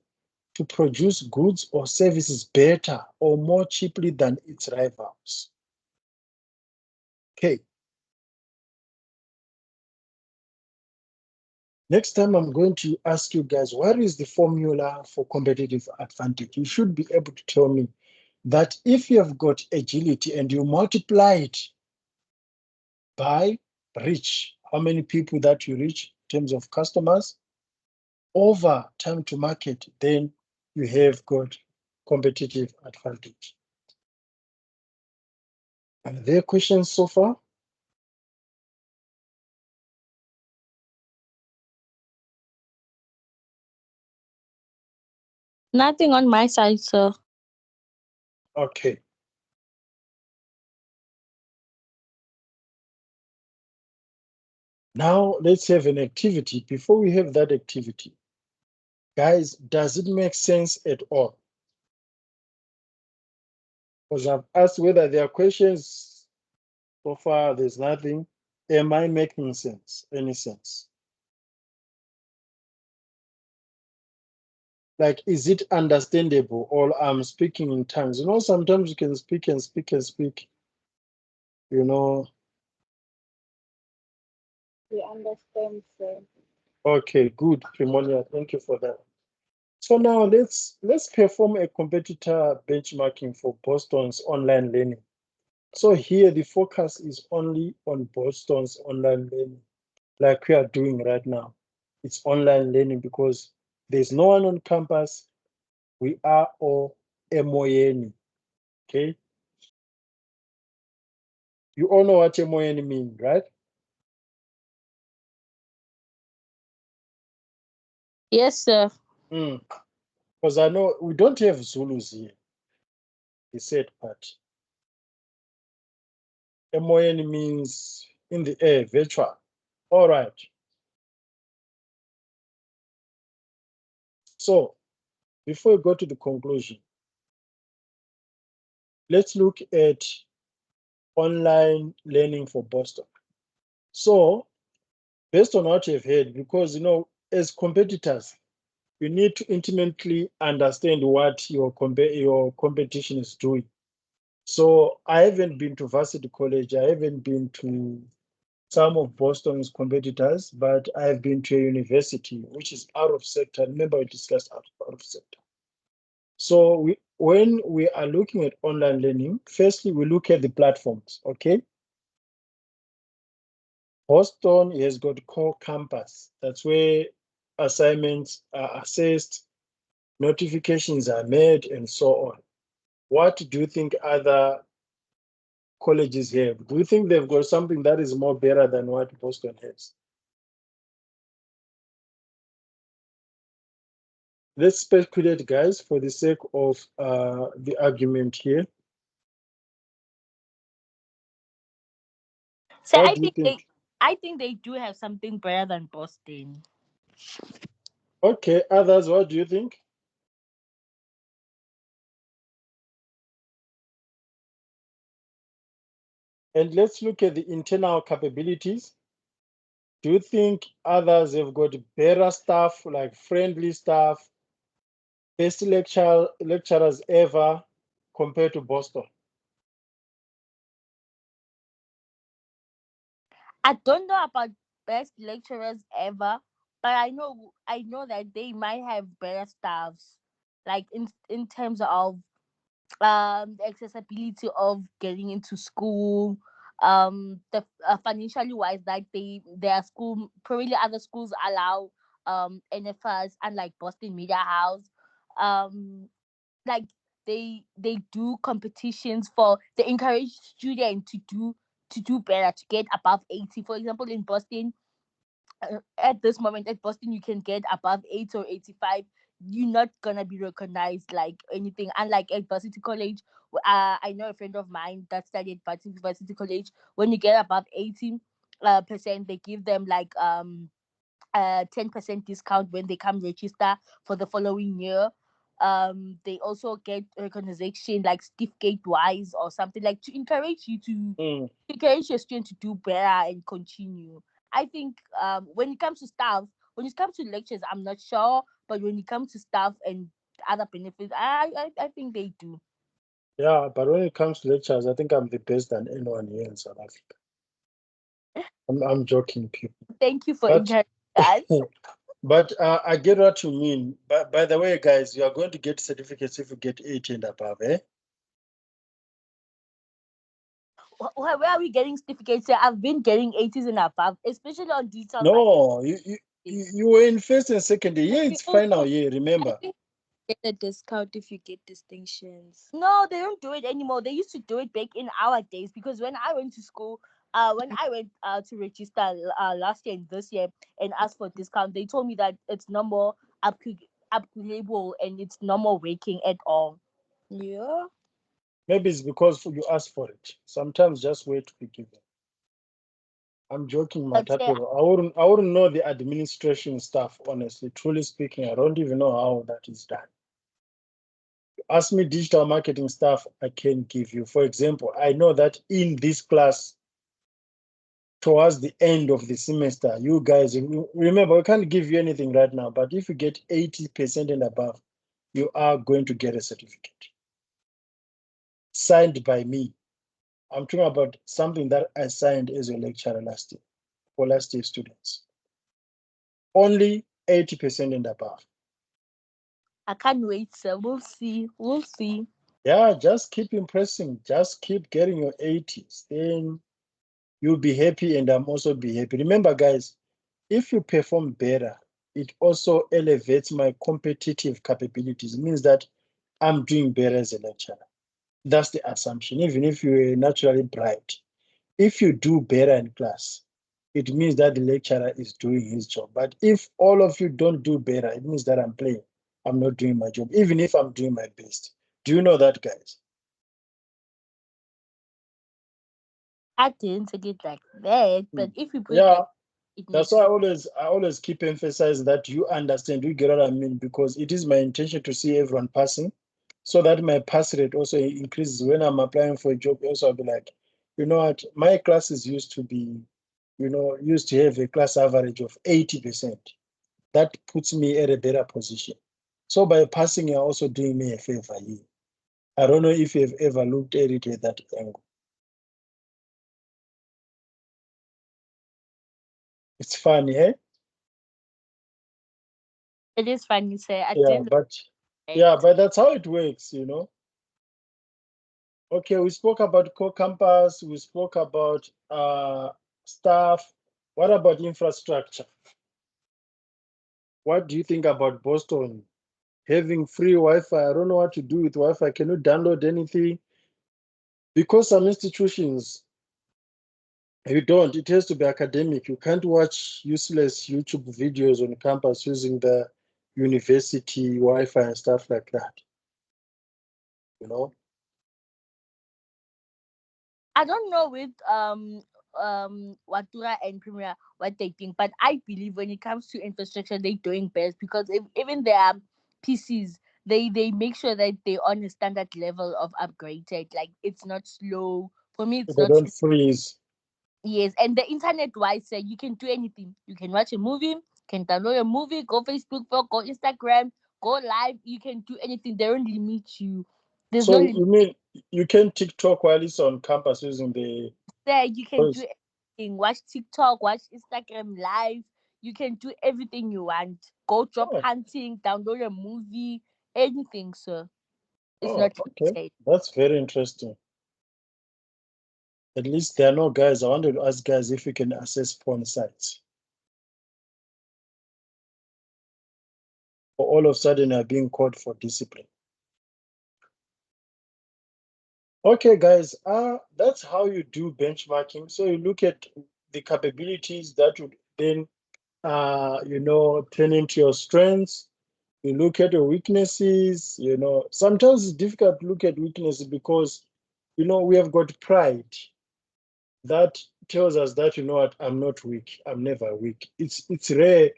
to produce goods or services better or more cheaply than its rivals. Okay. Next time I'm going to ask you guys, what is the formula for competitive advantage? You should be able to tell me that if you have got agility and you multiply it by reach, how many people that you reach in terms of customers, over time to market, then you have got competitive advantage. Are there questions so far? Nothing on my side, sir. Okay. Now let's have an activity. Before we have that activity, guys, does it make sense at all? Because I've asked whether there are questions. So far, there's nothing. Am I making sense? Any sense? Like, is it understandable or I'm speaking in tongues? You know, sometimes you can speak and speak and speak. You know. We understand, sir. Okay, good, Primonia. Thank you for that. So now let's perform a competitor benchmarking for Boston's online learning. So here the focus is only on Boston's online learning, like we are doing right now. It's online learning because there's no one on campus. We are all emoyeni. Okay. You all know what emoyeni means, right? Yes, sir. Because I know we don't have Zulus here. The said part. Emoyeni means in the air, virtual. All right. So before we go to the conclusion, let's look at online learning for Boston. So based on what you've heard, because you know, as competitors, you need to intimately understand what your competition is doing. So I haven't been to Varsity College, I haven't been to some of Boston's competitors, but I've been to a university which is out of sector. Remember, we discussed out of sector. So when we are looking at online learning, firstly, we look at the platforms, okay? Boston has got core campus. That's where assignments are assessed, notifications are made, and so on. What do you think other colleges have? Do you think they've got something that is more better than what Boston has? Let's speculate, guys, for the sake of the argument here. So What I do you think think? I think they do have something better than Boston. Okay, others, what do you think? And let's look at the internal capabilities. Do you think others have got better staff, like friendly staff, best lecturers ever compared to Boston? I don't know about best lecturers ever, but I know that they might have better staffs, like in terms of the accessibility of getting into school, the financially wise, like their school, probably other schools allow NFRs, unlike Boston Media House. um like they do competitions for, they encourage students to do better, to get above 80. For example, in Boston, at this moment at Boston, you can get above 80 or 85. You're not gonna be recognized like anything. Unlike at Varsity College, I know a friend of mine that studied at Varsity College. When you get above 18 percent, they give them like 10% discount when they come register for the following year. They also get recognition like certificate wise or something, like to encourage you to Mm, encourage your student to do better and continue. I think when it comes to staff, when it comes to lectures, I'm not sure, but when it comes to staff and other benefits, I think they do. yeah, but when it comes to lectures, I think I'm the best than anyone here in South Africa. I'm joking, people. Thank you for But encouraging us. but I get what you mean. But by the way, guys, you are going to get certificates if you get 80 and above, eh? Where are we getting certificates? Yeah, I've been getting 80s and above, especially on digital science. No, you were in first and second year. Yeah, You it's final also, year, I remember? think, get a discount if you get distinctions. No, they don't do it anymore. They used to do it back in our days, because when I went to school, when I went to register last year and this year and asked for discount, they told me that it's no more applicable and it's no more working at all. Yeah. Maybe it's because you asked for it. Sometimes just wait to be given. I'm joking, But yeah, Matapero. I wouldn't know the administration stuff, honestly. Truly speaking, I don't even know how that is done. Ask me digital marketing stuff, I can give you. For example, I know that in this class, towards the end of the semester, you guys remember, I can't give you anything right now, but if you get 80% and above, you are going to get a certificate signed by me. I'm talking about something that I signed as a lecturer last year for last year students. Only 80% and above. I can't wait. So we'll see. We'll see. Yeah, just keep impressing. Just keep getting your 80s. Then you'll be happy and I'm also be happy. Remember, guys, if you perform better, it also elevates my competitive capabilities. It means that I'm doing better as a lecturer. That's the assumption. Even if you're naturally bright, if you do better in class, it means that the lecturer is doing his job. But if all of you don't do better, it means that I'm playing. I'm not doing my job, even if I'm doing my best. Do you know that, guys? I didn't take it like that, Hmm. but if you put it Yeah, like, it that's makes why sense. I always keep emphasizing that you understand, you get what I mean, because it is my intention to see everyone passing, so that my pass rate also increases. When I'm applying for a job, also I'll be like, you know what, my classes used to be, used to have a class average of 80%. That puts me at a better position. So by passing, you're also doing me a favor here. I don't know if you've ever looked at it at that angle. It's funny, eh? It is funny, say I Yeah, didn't but like yeah, it. but that's how it works. Okay, we spoke about core campus, we spoke about staff. What about infrastructure? What do you think about Boston having free Wi-Fi? I don't know what to do with Wi-Fi. Can you download anything? Because some institutions, you don't. It has to be academic. You can't watch useless YouTube videos on campus using the university Wi-Fi and stuff like that. You know? I don't know with Watura and Premier what they think, but I believe when it comes to infrastructure, they're doing best because if, even their PCs, they make sure that they're on a standard level of upgraded. Like it's not slow. For me, it's They not don't slow. freeze. Yes, and the internet wise, you can do anything. You can watch a movie, can download a movie, go Facebook, go Instagram, go live. You can do anything. They don't limit you. There's no So limit you mean you can TikTok while it's on campus using the there. You can do voice? anything. Watch TikTok, watch Instagram live. You can do everything you want. Go job Oh, hunting, download a movie, anything, sir. It's oh, not okay. limited. That's very interesting. At least there are no guys. I wanted to ask guys if you can access porn sites. Or all of a sudden are being called for discipline. Okay, guys, that's how you do benchmarking. So you look at the capabilities that would then, turn into your strengths. You look at your weaknesses. Sometimes it's difficult to look at weaknesses because, we have got pride that tells us that, what, I'm not weak. I'm never weak. It's rare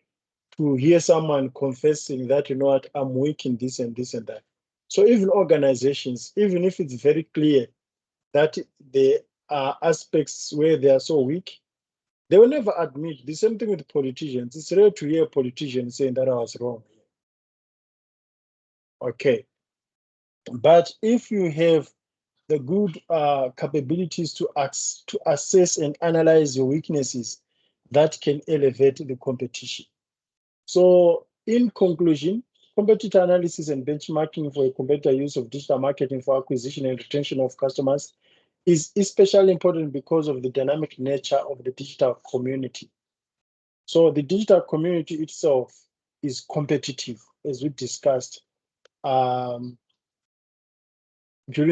to hear someone confessing that, what, I'm weak in this and this and that. So even organizations, even if it's very clear that there are aspects where they are so weak, they will never admit. The same thing with politicians. It's rare to hear politicians saying that I was wrong. Okay. But if you have the good capabilities to assess and analyze your weaknesses, that can elevate the competition. So in conclusion, competitor analysis and benchmarking for a competitor use of digital marketing for acquisition and retention of customers is especially important because of the dynamic nature of the digital community. So the digital community itself is competitive, as we discussed during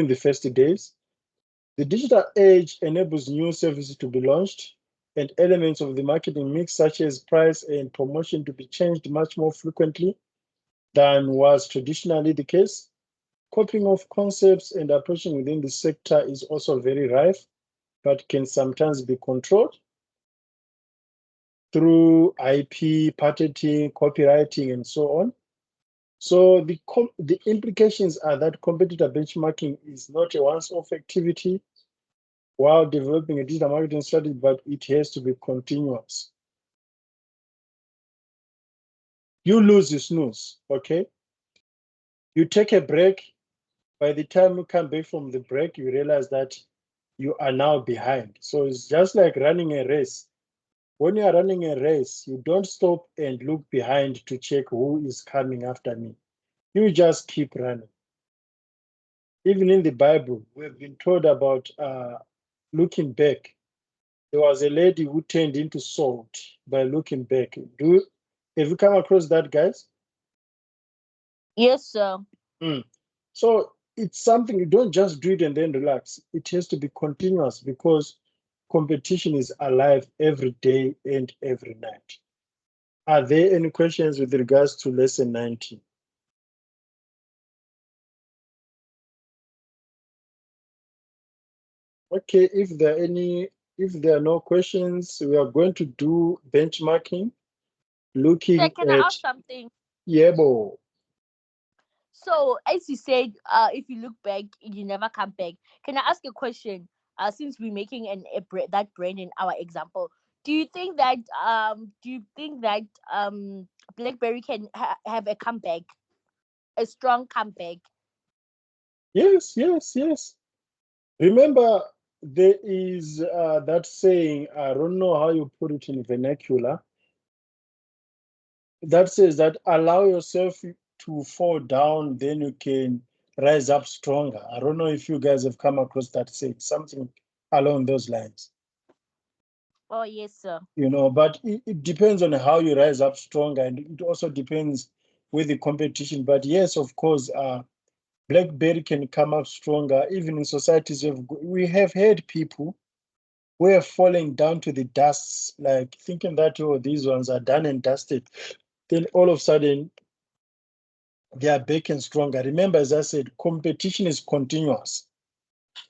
the first days. The digital age enables new services to be launched and elements of the marketing mix, such as price and promotion, to be changed much more frequently than was traditionally the case. Copying of concepts and approaching within the sector is also very rife, but can sometimes be controlled through IP, patenting, copywriting, and so on. So the implications are that competitor benchmarking is not a once-off activity while developing a digital marketing strategy, but it has to be continuous. You lose, you snooze, okay? You take a break. By the time you come back from the break, you realize that you are now behind. So it's just like running a race. When you are running a race, you don't stop and look behind to check who is coming after me. You just keep running. Even in the Bible, we've been told about looking back. There was a lady who turned into salt by looking back. Have you come across that, guys? Yes, sir. Mm. So it's something you don't just do it and then relax. It has to be continuous because competition is alive every day and every night. Are there any questions with regards to lesson 19? Okay, if there are no questions, we are going to do benchmarking, Sir, looking can I at ask something? Yebo. So, as you said, if you look back, you never come back. Can I ask a question? Since we're making that brand in our example, do you think that BlackBerry can have a comeback, a strong comeback? Yes, yes, yes. Remember, there is that saying, I don't know how you put it in vernacular, that says that allow yourself to fall down, then you can rise up stronger. I don't know if you guys have come across that saying, something along those lines. Oh yes, sir. But it depends on how you rise up stronger, and it also depends with the competition. But yes, of course, BlackBerry can come up stronger. Even in societies, we have had people who have fallen down to the dust, like thinking that, oh, these ones are done and dusted. Then all of a sudden, they are back and stronger. Remember, as I said, competition is continuous.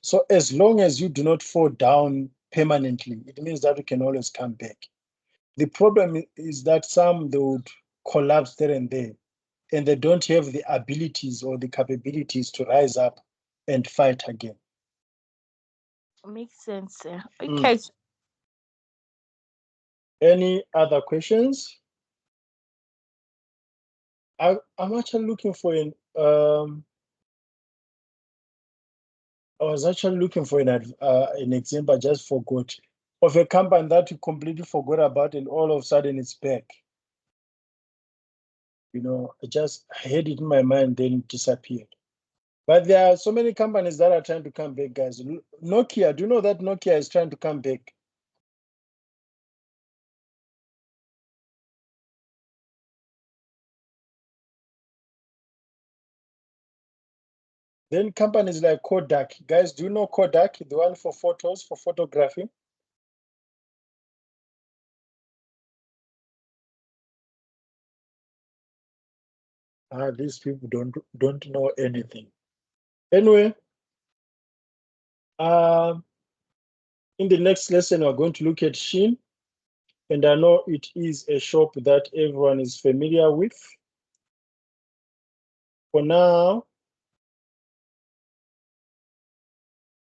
So as long as you do not fall down permanently. It means that we can always come back. The problem is that some, they would collapse there and there, and they don't have the abilities or the capabilities to rise up and fight again. Makes sense. Mm. Okay. Any other questions? I'm actually looking for I was actually looking for an example. I just forgot, of a company that you completely forgot about, and all of a sudden it's back. You know, I just had it in my mind, then it disappeared. But there are so many companies that are trying to come back, guys. Nokia, do you know that Nokia is trying to come back? Then companies like Kodak. Guys, do you know Kodak, the one for photos, for photography? These people don't know anything. Anyway, in the next lesson, we're going to look at Shein. And I know it is a shop that everyone is familiar with. For now,